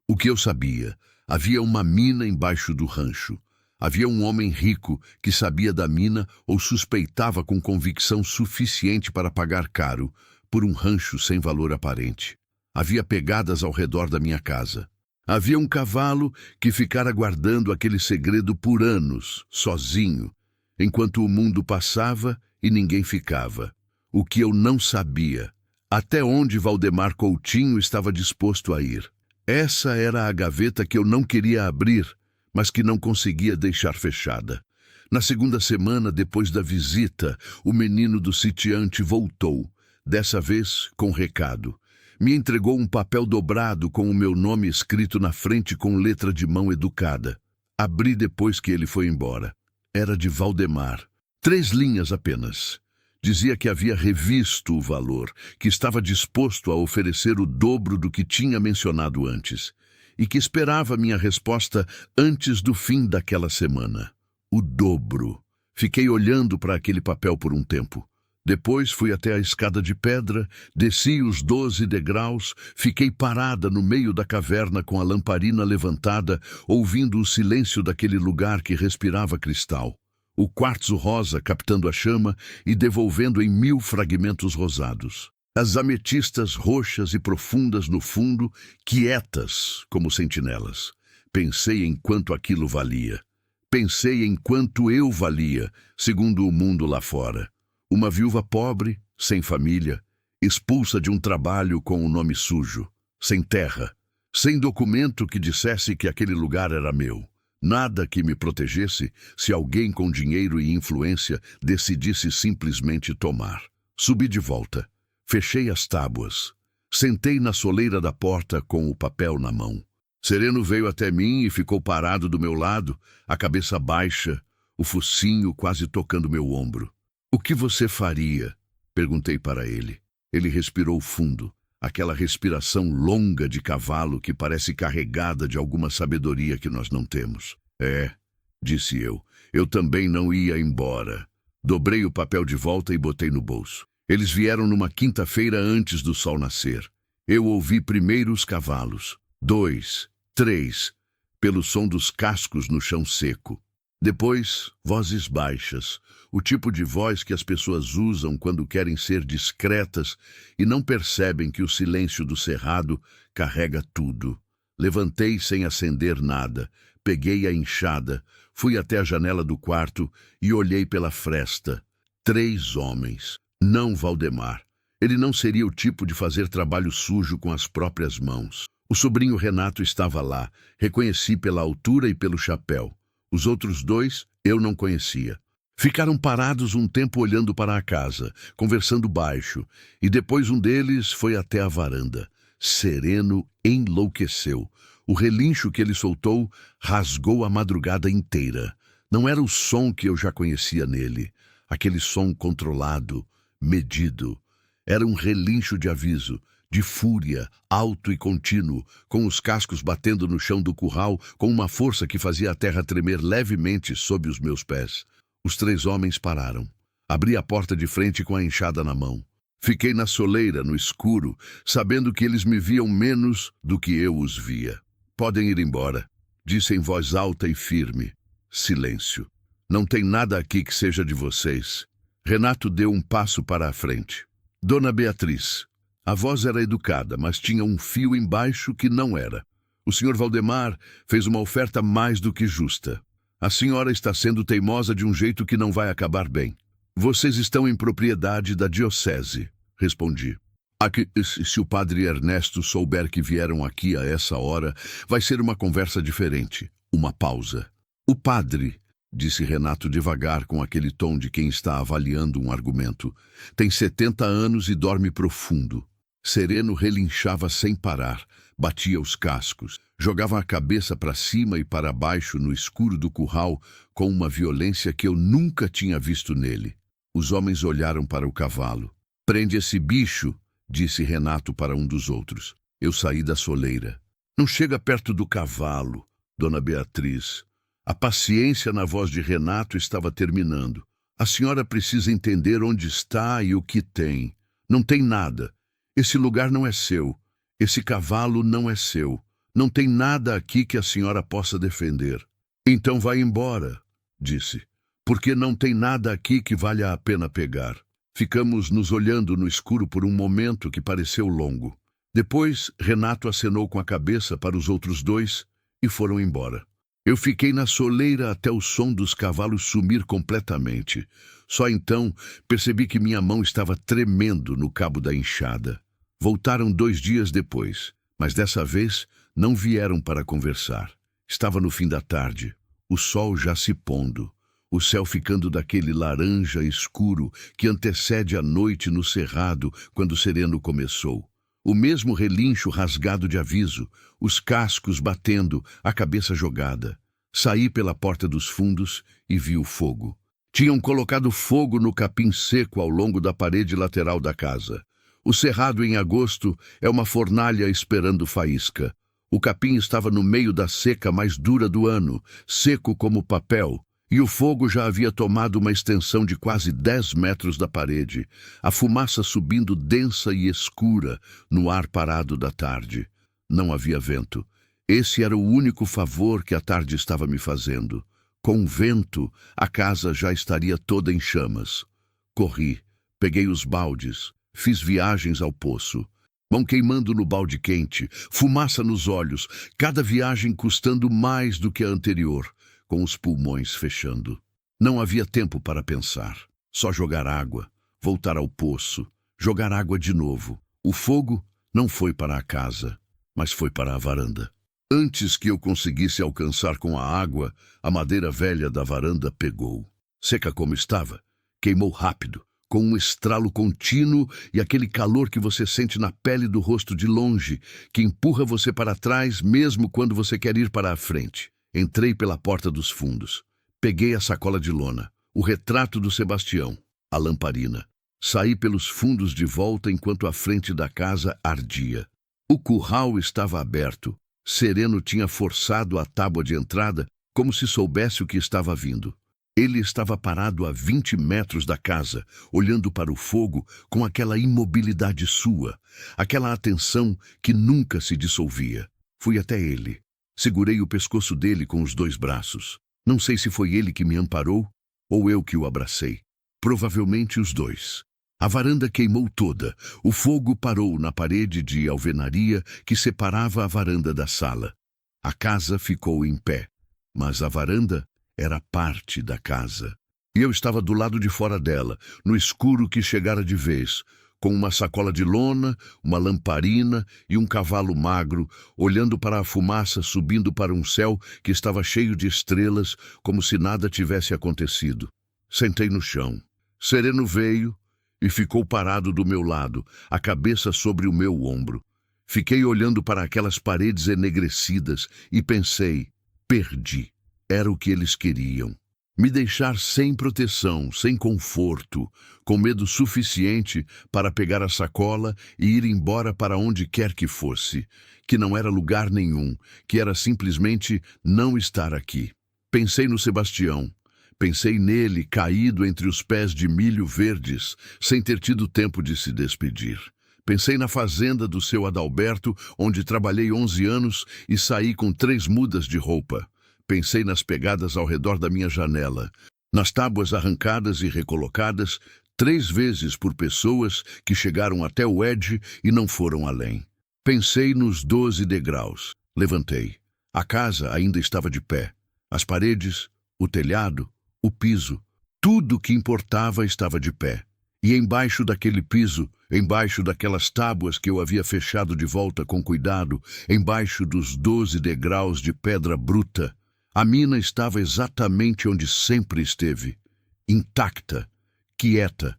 O que eu sabia? Havia uma mina embaixo do rancho. Havia um homem rico que sabia da mina ou suspeitava com convicção suficiente para pagar caro por um rancho sem valor aparente. Havia pegadas ao redor da minha casa. Havia um cavalo que ficara guardando aquele segredo por anos, sozinho, enquanto o mundo passava e ninguém ficava. O que eu não sabia, até onde Valdemar Coutinho estava disposto a ir. Essa era a gaveta que eu não queria abrir, mas que não conseguia deixar fechada. Na segunda semana depois da visita, o menino do sitiante voltou, dessa vez com recado. Me entregou um papel dobrado com o meu nome escrito na frente com letra de mão educada. Abri depois que ele foi embora. Era de Valdemar. 3 linhas apenas. Dizia que havia revisto o valor, que estava disposto a oferecer o dobro do que tinha mencionado antes, e que esperava minha resposta antes do fim daquela semana. O dobro. Fiquei olhando para aquele papel por um tempo. Depois fui até a escada de pedra, desci os 12 degraus, fiquei parada no meio da caverna com a lamparina levantada, ouvindo o silêncio daquele lugar que respirava cristal. O quartzo rosa captando a chama e devolvendo em 1000 fragmentos rosados. As ametistas roxas e profundas no fundo, quietas como sentinelas. Pensei em quanto aquilo valia. Pensei em quanto eu valia, segundo o mundo lá fora. Uma viúva pobre, sem família, expulsa de um trabalho com o nome sujo, sem terra, sem documento que dissesse que aquele lugar era meu. Nada que me protegesse se alguém com dinheiro e influência decidisse simplesmente tomar. Subi de volta, fechei as tábuas, sentei na soleira da porta com o papel na mão. Sereno veio até mim e ficou parado do meu lado, a cabeça baixa, o focinho quase tocando meu ombro. "O que você faria?" perguntei para ele. Ele respirou fundo, aquela respiração longa de cavalo que parece carregada de alguma sabedoria que nós não temos. "É", disse eu também não ia embora. Dobrei o papel de volta e botei no bolso. Eles vieram numa quinta-feira antes do sol nascer. Eu ouvi primeiro os cavalos, 2, 3, pelo som dos cascos no chão seco. Depois, vozes baixas, o tipo de voz que as pessoas usam quando querem ser discretas e não percebem que o silêncio do cerrado carrega tudo. Levantei sem acender nada, peguei a enxada, fui até a janela do quarto e olhei pela fresta. 3 homens. Não Valdemar. Ele não seria o tipo de fazer trabalho sujo com as próprias mãos. O sobrinho Renato estava lá, reconheci pela altura e pelo chapéu. Os outros 2 eu não conhecia. Ficaram parados um tempo olhando para a casa, conversando baixo, e depois um deles foi até a varanda. Sereno enlouqueceu. O relincho que ele soltou rasgou a madrugada inteira. Não era o som que eu já conhecia nele, aquele som controlado, medido. Era um relincho de aviso, de fúria, alto e contínuo, com os cascos batendo no chão do curral com uma força que fazia a terra tremer levemente sob os meus pés. Os 3 homens pararam. Abri a porta de frente com a enxada na mão. Fiquei na soleira, no escuro, sabendo que eles me viam menos do que eu os via. "Podem ir embora", disse em voz alta e firme. Silêncio. "Não tem nada aqui que seja de vocês." Renato deu um passo para a frente. "Dona Beatriz." A voz era educada, mas tinha um fio embaixo que não era. "O Sr. Valdemar fez uma oferta mais do que justa. A senhora está sendo teimosa de um jeito que não vai acabar bem." "Vocês estão em propriedade da diocese", respondi. Se o padre Ernesto souber que vieram aqui a essa hora, vai ser uma conversa diferente." Uma pausa. "O padre", disse Renato devagar com aquele tom de quem está avaliando um argumento, "tem 70 anos e dorme profundo." Sereno relinchava sem parar, batia os cascos, jogava a cabeça para cima e para baixo no escuro do curral com uma violência que eu nunca tinha visto nele. Os homens olharam para o cavalo. "Prende esse bicho", disse Renato para um dos outros. Eu saí da soleira. "Não chega perto do cavalo, Dona Beatriz." A paciência na voz de Renato estava terminando. "A senhora precisa entender onde está e o que tem. Não tem nada. Esse lugar não é seu. Esse cavalo não é seu. Não tem nada aqui que a senhora possa defender." "Então vai embora", disse, "porque não tem nada aqui que valha a pena pegar." Ficamos nos olhando no escuro por um momento que pareceu longo. Depois, Renato acenou com a cabeça para os outros 2 e foram embora. Eu fiquei na soleira até o som dos cavalos sumir completamente. Só então percebi que minha mão estava tremendo no cabo da enxada. Voltaram 2 dias depois, mas dessa vez não vieram para conversar. Estava no fim da tarde, o sol já se pondo, o céu ficando daquele laranja escuro que antecede a noite no cerrado quando o sereno começou. O mesmo relincho rasgado de aviso, os cascos batendo, a cabeça jogada. Saí pela porta dos fundos e vi o fogo. Tinham colocado fogo no capim seco ao longo da parede lateral da casa. O cerrado em agosto é uma fornalha esperando faísca. O capim estava no meio da seca mais dura do ano, seco como papel, e o fogo já havia tomado uma extensão de quase 10 metros da parede, a fumaça subindo densa e escura no ar parado da tarde. Não havia vento. Esse era o único favor que a tarde estava me fazendo. Com vento, a casa já estaria toda em chamas. Corri, peguei os baldes, fiz viagens ao poço. Mão queimando no balde quente, fumaça nos olhos, cada viagem custando mais do que a anterior, com os pulmões fechando. Não havia tempo para pensar. Só jogar água, voltar ao poço, jogar água de novo. O fogo não foi para a casa, mas foi para a varanda. Antes que eu conseguisse alcançar com a água, a madeira velha da varanda pegou. Seca como estava, queimou rápido, com um estralo contínuo e aquele calor que você sente na pele do rosto de longe, que empurra você para trás mesmo quando você quer ir para a frente. Entrei pela porta dos fundos. Peguei a sacola de lona, o retrato do Sebastião, a lamparina. Saí pelos fundos de volta enquanto a frente da casa ardia. O curral estava aberto. Sereno tinha forçado a tábua de entrada como se soubesse o que estava vindo. Ele estava parado a 20 metros da casa, olhando para o fogo com aquela imobilidade sua, aquela atenção que nunca se dissolvia. Fui até ele. Segurei o pescoço dele com os 2 braços. Não sei se foi ele que me amparou ou eu que o abracei. Provavelmente os 2. A varanda queimou toda. O fogo parou na parede de alvenaria que separava a varanda da sala. A casa ficou em pé, mas a varanda era parte da casa. E eu estava do lado de fora dela, no escuro que chegara de vez, com uma sacola de lona, uma lamparina e um cavalo magro, olhando para a fumaça subindo para um céu que estava cheio de estrelas, como se nada tivesse acontecido. Sentei no chão. Sereno veio e ficou parado do meu lado, a cabeça sobre o meu ombro. Fiquei olhando para aquelas paredes enegrecidas e pensei, perdi. Era o que eles queriam. Me deixar sem proteção, sem conforto, com medo suficiente para pegar a sacola e ir embora para onde quer que fosse, que não era lugar nenhum, que era simplesmente não estar aqui. Pensei no Sebastião. Pensei nele caído entre os pés de milho verdes, sem ter tido tempo de se despedir. Pensei na fazenda do seu Adalberto, onde trabalhei 11 anos e saí com 3 mudas de roupa. Pensei nas pegadas ao redor da minha janela, nas tábuas arrancadas e recolocadas 3 vezes por pessoas que chegaram até o edge e não foram além. Pensei nos 12 degraus. Levantei. A casa ainda estava de pé. As paredes, o telhado, o piso, tudo que importava estava de pé. E embaixo daquele piso, embaixo daquelas tábuas que eu havia fechado de volta com cuidado, embaixo dos 12 degraus de pedra bruta, a mina estava exatamente onde sempre esteve, intacta, quieta,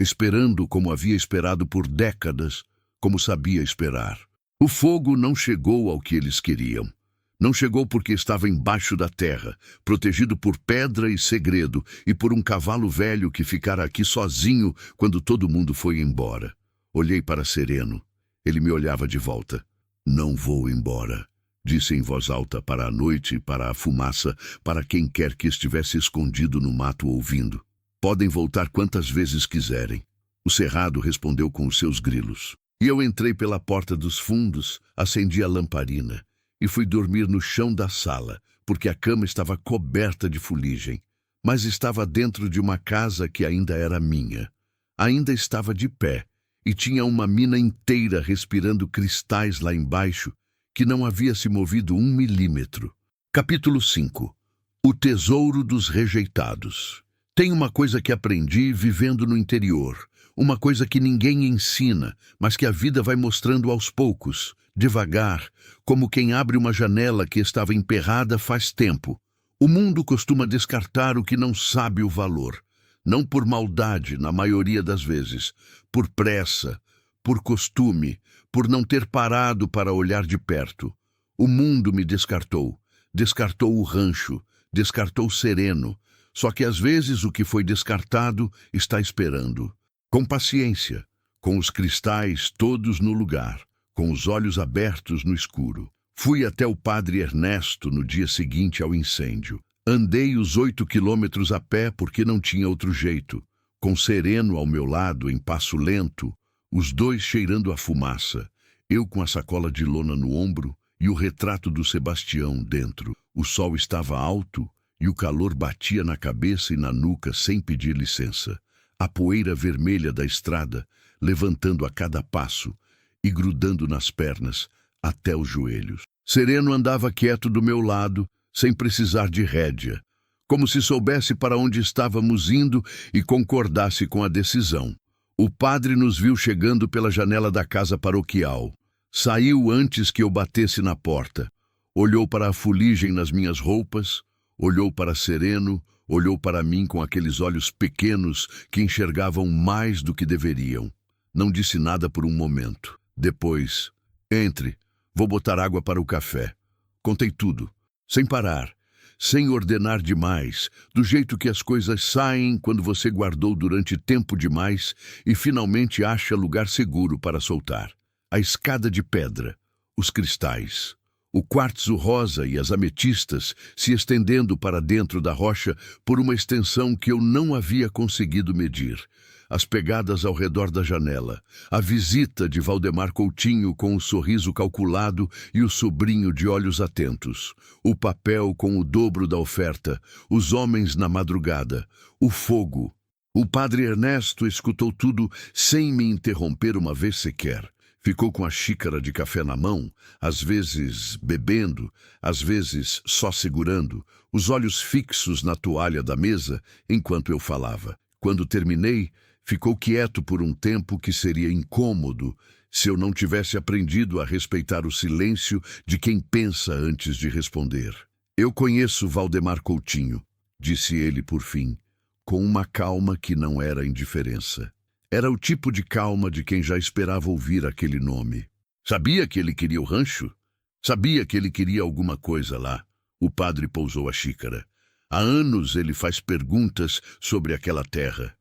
esperando como havia esperado por décadas, como sabia esperar. O fogo não chegou ao que eles queriam. Não chegou porque estava embaixo da terra, protegido por pedra e segredo, e por um cavalo velho que ficara aqui sozinho quando todo mundo foi embora. Olhei para Sereno. Ele me olhava de volta. Não vou embora, disse em voz alta para a noite, para a fumaça, para quem quer que estivesse escondido no mato ouvindo. Podem voltar quantas vezes quiserem. O cerrado respondeu com os seus grilos. E eu entrei pela porta dos fundos, acendi a lamparina e fui dormir no chão da sala, porque a cama estava coberta de fuligem, mas estava dentro de uma casa que ainda era minha. Ainda estava de pé, e tinha uma mina inteira respirando cristais lá embaixo, que não havia se movido 1 milímetro. Capítulo 5. O tesouro dos rejeitados. Tem uma coisa que aprendi vivendo no interior, uma coisa que ninguém ensina, mas que a vida vai mostrando aos poucos, devagar, como quem abre uma janela que estava emperrada faz tempo. O mundo costuma descartar o que não sabe o valor. Não por maldade, na maioria das vezes, por pressa, por costume, por não ter parado para olhar de perto. O mundo me descartou. Descartou o rancho, descartou o sereno. Só que às vezes o que foi descartado está esperando. Com paciência, com os cristais todos no lugar, com os olhos abertos no escuro. Fui até o padre Ernesto no dia seguinte ao incêndio. Andei os 8 quilômetros a pé porque não tinha outro jeito. Com Sereno ao meu lado, em passo lento, os dois cheirando a fumaça, eu com a sacola de lona no ombro e o retrato do Sebastião dentro. O sol estava alto e o calor batia na cabeça e na nuca sem pedir licença. A poeira vermelha da estrada, levantando a cada passo e grudando nas pernas até os joelhos. Sereno andava quieto do meu lado, sem precisar de rédea, como se soubesse para onde estávamos indo e concordasse com a decisão. O padre nos viu chegando pela janela da casa paroquial. Saiu antes que eu batesse na porta. Olhou para a fuligem nas minhas roupas, olhou para Sereno, olhou para mim com aqueles olhos pequenos que enxergavam mais do que deveriam. Não disse nada por um momento. Depois, entre, vou botar água para o café. Contei tudo, sem parar, sem ordenar demais, do jeito que as coisas saem quando você guardou durante tempo demais e finalmente acha lugar seguro para soltar. A escada de pedra, os cristais, o quartzo rosa e as ametistas se estendendo para dentro da rocha por uma extensão que eu não havia conseguido medir. As pegadas ao redor da janela, a visita de Valdemar Coutinho com o sorriso calculado e o sobrinho de olhos atentos, o papel com o dobro da oferta, os homens na madrugada, o fogo. O padre Ernesto escutou tudo sem me interromper uma vez sequer. Ficou com a xícara de café na mão, às vezes bebendo, às vezes só segurando, os olhos fixos na toalha da mesa enquanto eu falava. Quando terminei, ficou quieto por um tempo que seria incômodo se eu não tivesse aprendido a respeitar o silêncio de quem pensa antes de responder. Eu conheço Valdemar Coutinho, disse ele por fim, com uma calma que não era indiferença. Era o tipo de calma de quem já esperava ouvir aquele nome. Sabia que ele queria o rancho? Sabia que ele queria alguma coisa lá. O padre pousou a xícara. Há anos ele faz perguntas sobre aquela terra.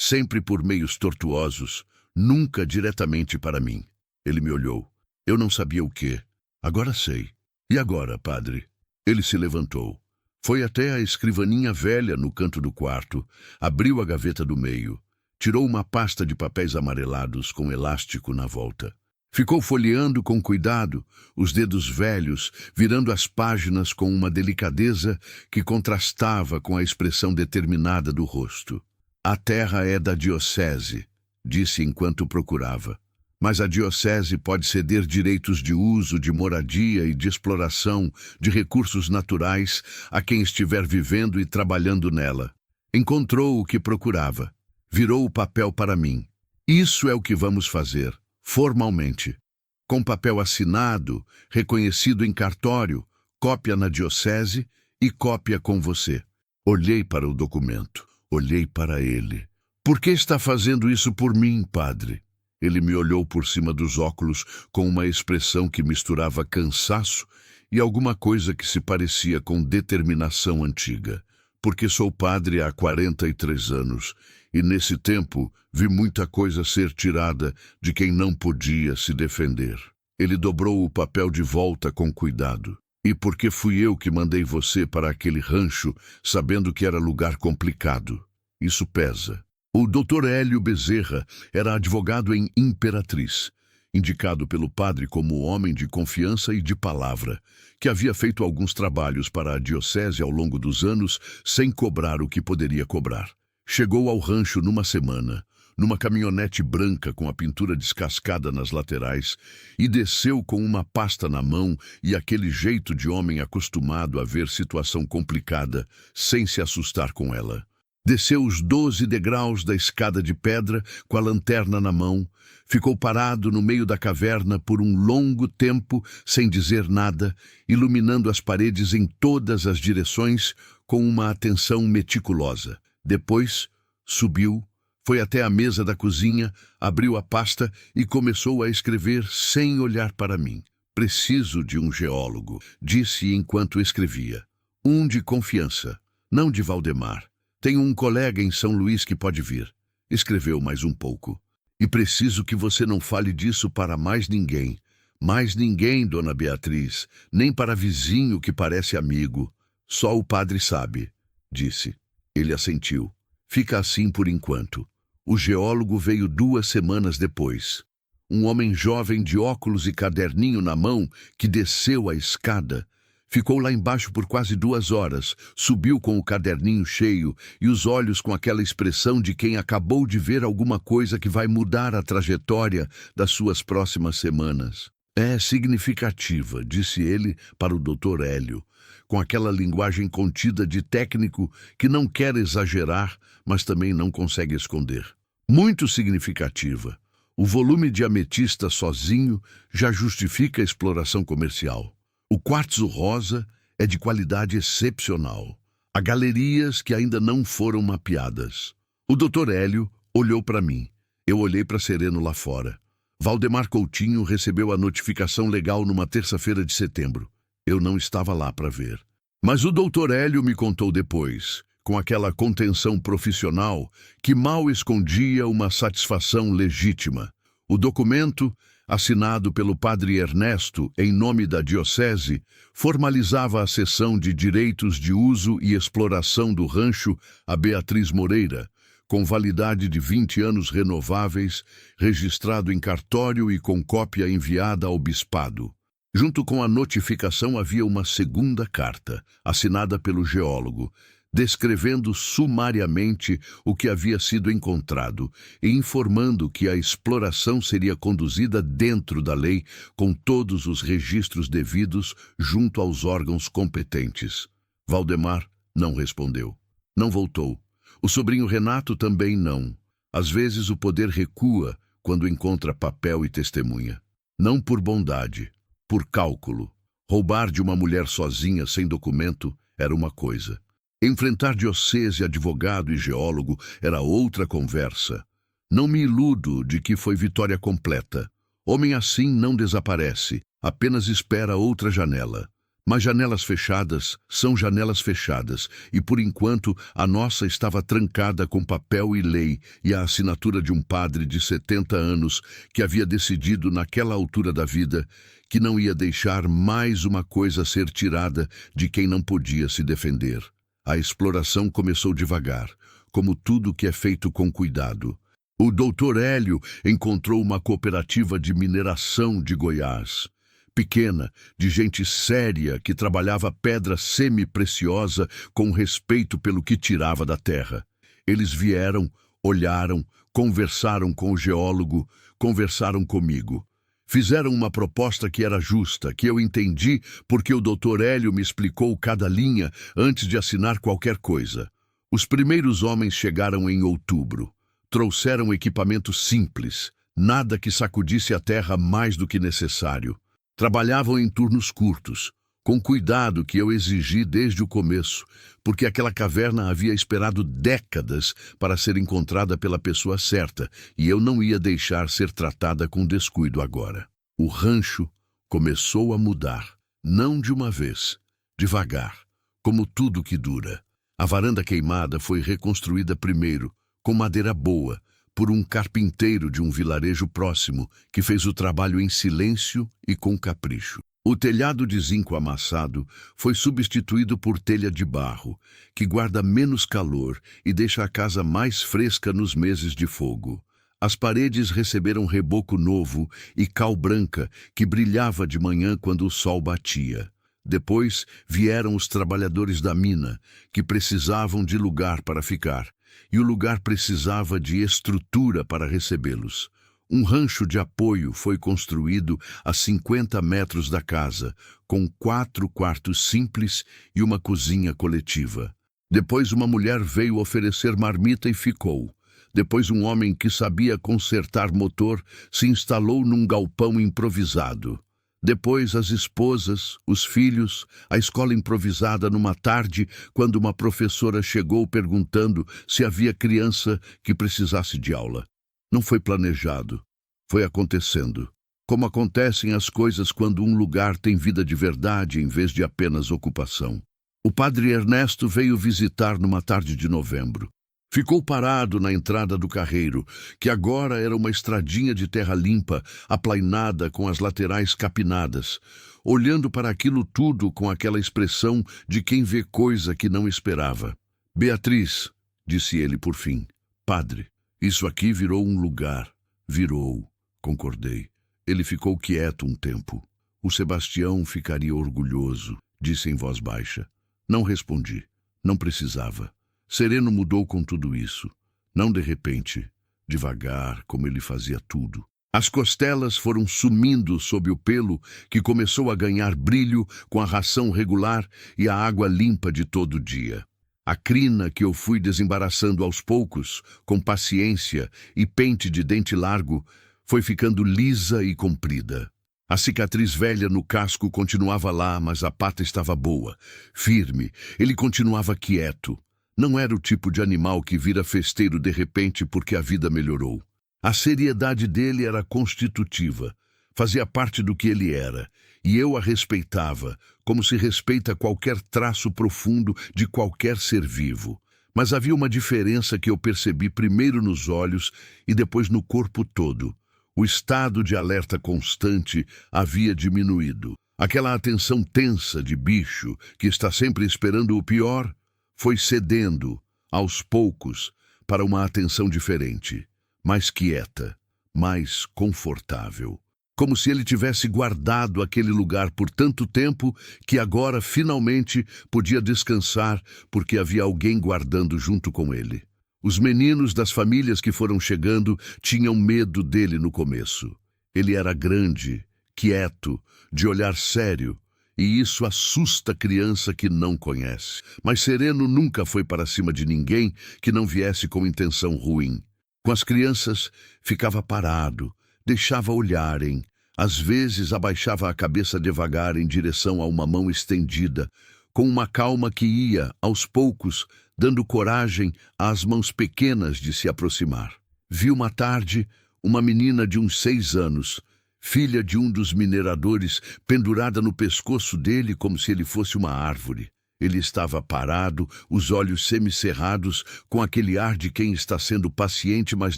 Sempre por meios tortuosos, nunca diretamente para mim. Ele me olhou. Eu não sabia o quê. Agora sei. E agora, padre? Ele se levantou. Foi até a escrivaninha velha no canto do quarto, abriu a gaveta do meio, tirou uma pasta de papéis amarelados com elástico na volta. Ficou folheando com cuidado, os dedos velhos, virando as páginas com uma delicadeza que contrastava com a expressão determinada do rosto. A terra é da diocese, disse enquanto procurava. Mas a diocese pode ceder direitos de uso, de moradia e de exploração de recursos naturais a quem estiver vivendo e trabalhando nela. Encontrou o que procurava. Virou o papel para mim. Isso é o que vamos fazer, formalmente. Com papel assinado, reconhecido em cartório, cópia na diocese e cópia com você. Olhei para o documento. Olhei para ele. Por que está fazendo isso por mim, padre? Ele me olhou por cima dos óculos com uma expressão que misturava cansaço e alguma coisa que se parecia com determinação antiga. Porque sou padre há 43 anos e nesse tempo vi muita coisa ser tirada de quem não podia se defender. Ele dobrou o papel de volta com cuidado. E porque fui eu que mandei você para aquele rancho, sabendo que era lugar complicado. Isso pesa. O Dr. Hélio Bezerra era advogado em Imperatriz, indicado pelo padre como homem de confiança e de palavra, que havia feito alguns trabalhos para a diocese ao longo dos anos sem cobrar o que poderia cobrar. Chegou ao rancho numa semana, numa caminhonete branca com a pintura descascada nas laterais, e desceu com uma pasta na mão e aquele jeito de homem acostumado a ver situação complicada, sem se assustar com ela. Desceu os 12 degraus da escada de pedra com a lanterna na mão, ficou parado no meio da caverna por um longo tempo sem dizer nada, iluminando as paredes em todas as direções com uma atenção meticulosa. Depois, subiu, foi até a mesa da cozinha, abriu a pasta e começou a escrever sem olhar para mim. Preciso de um geólogo, disse enquanto escrevia. Um de confiança, não de Valdemar. Tenho um colega em São Luís que pode vir. Escreveu mais um pouco. E preciso que você não fale disso para mais ninguém. Mais ninguém, dona Beatriz, nem para vizinho que parece amigo. Só o padre sabe, disse. Ele assentiu. Fica assim por enquanto. O geólogo veio 2 semanas depois. Um homem jovem de óculos e caderninho na mão que desceu a escada. Ficou lá embaixo por quase 2 horas, subiu com o caderninho cheio e os olhos com aquela expressão de quem acabou de ver alguma coisa que vai mudar a trajetória das suas próximas semanas. É significativa, disse ele para o Dr. Hélio, com aquela linguagem contida de técnico que não quer exagerar, mas também não consegue esconder. Muito significativa. O volume de ametista sozinho já justifica a exploração comercial. O quartzo rosa é de qualidade excepcional. Há galerias que ainda não foram mapeadas. O Dr. Hélio olhou para mim. Eu olhei para Sereno lá fora. Valdemar Coutinho recebeu a notificação legal numa terça-feira de setembro. Eu não estava lá para ver. Mas o Dr. Hélio me contou depois, com aquela contenção profissional que mal escondia uma satisfação legítima. O documento, assinado pelo padre Ernesto em nome da diocese, formalizava a cessão de direitos de uso e exploração do rancho a Beatriz Moreira, com validade de 20 anos renováveis, registrado em cartório e com cópia enviada ao bispado. Junto com a notificação havia uma segunda carta, assinada pelo geólogo, descrevendo sumariamente o que havia sido encontrado e informando que a exploração seria conduzida dentro da lei com todos os registros devidos junto aos órgãos competentes. Valdemar não respondeu. Não voltou. O sobrinho Renato também não. Às vezes o poder recua quando encontra papel e testemunha. Não por bondade, por cálculo. Roubar de uma mulher sozinha sem documento era uma coisa. Enfrentar diocese, advogado e geólogo era outra conversa. Não me iludo de que foi vitória completa. Homem assim não desaparece, apenas espera outra janela. Mas janelas fechadas são janelas fechadas, e por enquanto a nossa estava trancada com papel e lei e a assinatura de um padre de 70 anos que havia decidido naquela altura da vida que não ia deixar mais uma coisa ser tirada de quem não podia se defender. A exploração começou devagar, como tudo que é feito com cuidado. O Dr. Hélio encontrou uma cooperativa de mineração de Goiás. Pequena, de gente séria que trabalhava pedra semi-preciosa com respeito pelo que tirava da terra. Eles vieram, olharam, conversaram com o geólogo, conversaram comigo. Fizeram uma proposta que era justa, que eu entendi porque o Dr. Hélio me explicou cada linha antes de assinar qualquer coisa. Os primeiros homens chegaram em outubro. Trouxeram equipamento simples, nada que sacudisse a terra mais do que necessário. Trabalhavam em turnos curtos, com cuidado que eu exigi desde o começo, porque aquela caverna havia esperado décadas para ser encontrada pela pessoa certa, e eu não ia deixar ser tratada com descuido agora. O rancho começou a mudar, não de uma vez, devagar, como tudo que dura. A varanda queimada foi reconstruída primeiro, com madeira boa, por um carpinteiro de um vilarejo próximo, que fez o trabalho em silêncio e com capricho. O telhado de zinco amassado foi substituído por telha de barro, que guarda menos calor e deixa a casa mais fresca nos meses de fogo. As paredes receberam reboco novo e cal branca que brilhava de manhã quando o sol batia. Depois vieram os trabalhadores da mina, que precisavam de lugar para ficar, e o lugar precisava de estrutura para recebê-los. Um rancho de apoio foi construído a 50 metros da casa, com 4 quartos simples e uma cozinha coletiva. Depois uma mulher veio oferecer marmita e ficou. Depois um homem que sabia consertar motor se instalou num galpão improvisado. Depois as esposas, os filhos, a escola improvisada numa tarde, quando uma professora chegou perguntando se havia criança que precisasse de aula. Não foi planejado, foi acontecendo. Como acontecem as coisas quando um lugar tem vida de verdade em vez de apenas ocupação. O padre Ernesto veio visitar numa tarde de novembro. Ficou parado na entrada do carreiro, que agora era uma estradinha de terra limpa, aplainada com as laterais capinadas, olhando para aquilo tudo com aquela expressão de quem vê coisa que não esperava. Beatriz, disse ele por fim. Padre, isso aqui virou um lugar. Virou, concordei. Ele ficou quieto um tempo. O Sebastião ficaria orgulhoso, disse em voz baixa. Não respondi. Não precisava. Sereno mudou com tudo isso. Não de repente, devagar, como ele fazia tudo. As costelas foram sumindo sob o pelo, que começou a ganhar brilho com a ração regular e a água limpa de todo dia. A crina que eu fui desembaraçando aos poucos, com paciência e pente de dente largo, foi ficando lisa e comprida. A cicatriz velha no casco continuava lá, mas a pata estava boa, firme. Ele continuava quieto. Não era o tipo de animal que vira festeiro de repente porque a vida melhorou. A seriedade dele era constitutiva, fazia parte do que ele era, e eu a respeitava, como se respeita qualquer traço profundo de qualquer ser vivo. Mas havia uma diferença que eu percebi primeiro nos olhos e depois no corpo todo. O estado de alerta constante havia diminuído. Aquela atenção tensa de bicho que está sempre esperando o pior foi cedendo, aos poucos, para uma atenção diferente, mais quieta, mais confortável. Como se ele tivesse guardado aquele lugar por tanto tempo que agora, finalmente, podia descansar porque havia alguém guardando junto com ele. Os meninos das famílias que foram chegando tinham medo dele no começo. Ele era grande, quieto, de olhar sério, e isso assusta a criança que não conhece. Mas Sereno nunca foi para cima de ninguém que não viesse com intenção ruim. Com as crianças, ficava parado, deixava olharem, às vezes abaixava a cabeça devagar em direção a uma mão estendida, com uma calma que ia, aos poucos, dando coragem às mãos pequenas de se aproximar. Vi uma tarde uma menina de uns 6 anos, filha de um dos mineradores, pendurada no pescoço dele como se ele fosse uma árvore. Ele estava parado, os olhos semicerrados, com aquele ar de quem está sendo paciente, mas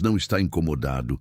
não está incomodado,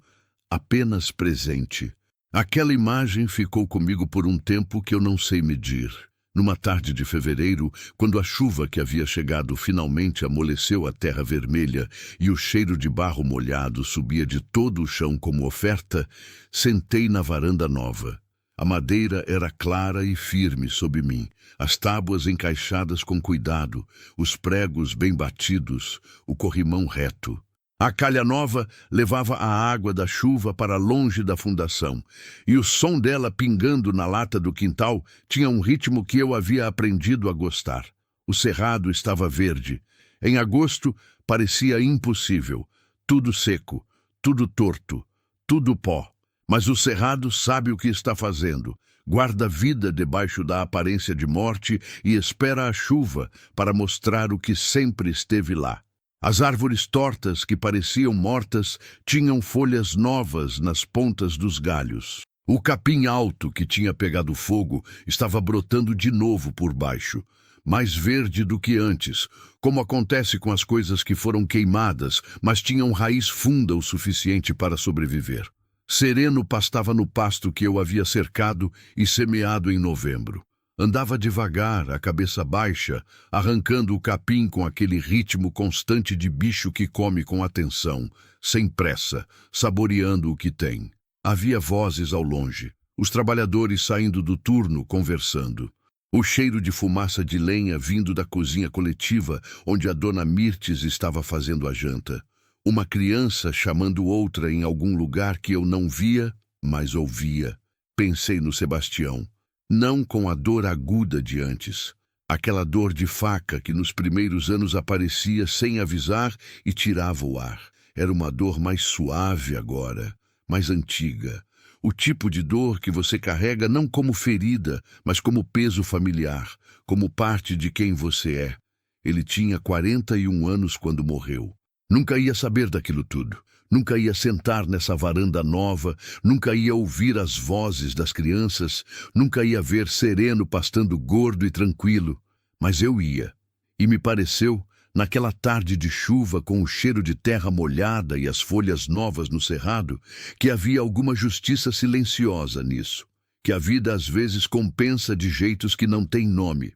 apenas presente. Aquela imagem ficou comigo por um tempo que eu não sei medir. Numa tarde de fevereiro, quando a chuva que havia chegado finalmente amoleceu a terra vermelha e o cheiro de barro molhado subia de todo o chão como oferta, sentei na varanda nova. A madeira era clara e firme sob mim, as tábuas encaixadas com cuidado, os pregos bem batidos, o corrimão reto. A calha nova levava a água da chuva para longe da fundação, e o som dela pingando na lata do quintal tinha um ritmo que eu havia aprendido a gostar. O cerrado estava verde. Em agosto parecia impossível. Tudo seco, tudo torto, tudo pó. Mas o cerrado sabe o que está fazendo. Guarda vida debaixo da aparência de morte e espera a chuva para mostrar o que sempre esteve lá. As árvores tortas que pareciam mortas tinham folhas novas nas pontas dos galhos. O capim alto que tinha pegado fogo estava brotando de novo por baixo, mais verde do que antes, como acontece com as coisas que foram queimadas, mas tinham raiz funda o suficiente para sobreviver. Sereno pastava no pasto que eu havia cercado e semeado em novembro. Andava devagar, a cabeça baixa, arrancando o capim com aquele ritmo constante de bicho que come com atenção, sem pressa, saboreando o que tem. Havia vozes ao longe, os trabalhadores saindo do turno, conversando. O cheiro de fumaça de lenha vindo da cozinha coletiva, onde a dona Mirtes estava fazendo a janta. Uma criança chamando outra em algum lugar que eu não via, mas ouvia. Pensei no Sebastião. Não com a dor aguda de antes. Aquela dor de faca que nos primeiros anos aparecia sem avisar e tirava o ar. Era uma dor mais suave agora, mais antiga. O tipo de dor que você carrega não como ferida, mas como peso familiar, como parte de quem você é. Ele tinha 41 anos quando morreu. Nunca ia saber daquilo tudo. Nunca ia sentar nessa varanda nova, nunca ia ouvir as vozes das crianças, nunca ia ver Sereno pastando gordo e tranquilo. Mas eu ia. E me pareceu, naquela tarde de chuva com o cheiro de terra molhada e as folhas novas no cerrado, que havia alguma justiça silenciosa nisso. Que a vida às vezes compensa de jeitos que não têm nome.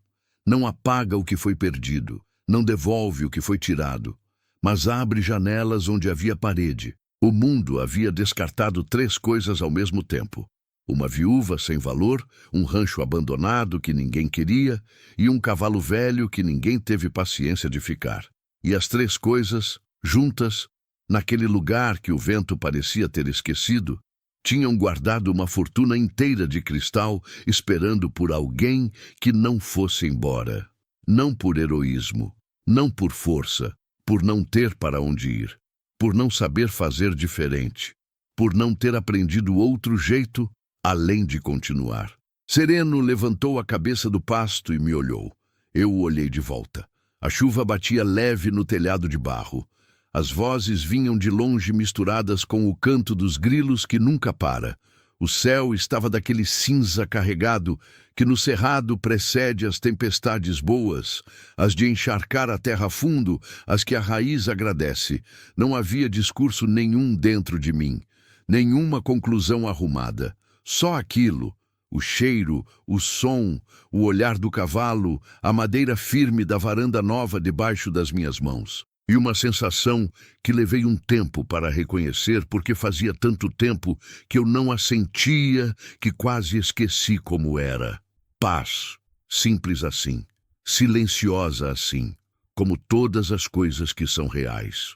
Não apaga o que foi perdido, não devolve o que foi tirado, mas abre janelas onde havia parede. O mundo havia descartado 3 coisas ao mesmo tempo. Uma viúva sem valor, um rancho abandonado que ninguém queria e um cavalo velho que ninguém teve paciência de ficar. E as 3 coisas, juntas, naquele lugar que o vento parecia ter esquecido, tinham guardado uma fortuna inteira de cristal esperando por alguém que não fosse embora. Não por heroísmo, não por força, por não ter para onde ir, por não saber fazer diferente, por não ter aprendido outro jeito além de continuar. Sereno levantou a cabeça do pasto e me olhou. Eu o olhei de volta. A chuva batia leve no telhado de barro. As vozes vinham de longe misturadas com o canto dos grilos que nunca para. O céu estava daquele cinza carregado que no cerrado precede as tempestades boas, as de encharcar a terra a fundo, as que a raiz agradece. Não havia discurso nenhum dentro de mim, nenhuma conclusão arrumada. Só aquilo, o cheiro, o som, o olhar do cavalo, a madeira firme da varanda nova debaixo das minhas mãos. E uma sensação que levei um tempo para reconhecer porque fazia tanto tempo que eu não a sentia que quase esqueci como era. Paz, simples assim, silenciosa assim, como todas as coisas que são reais.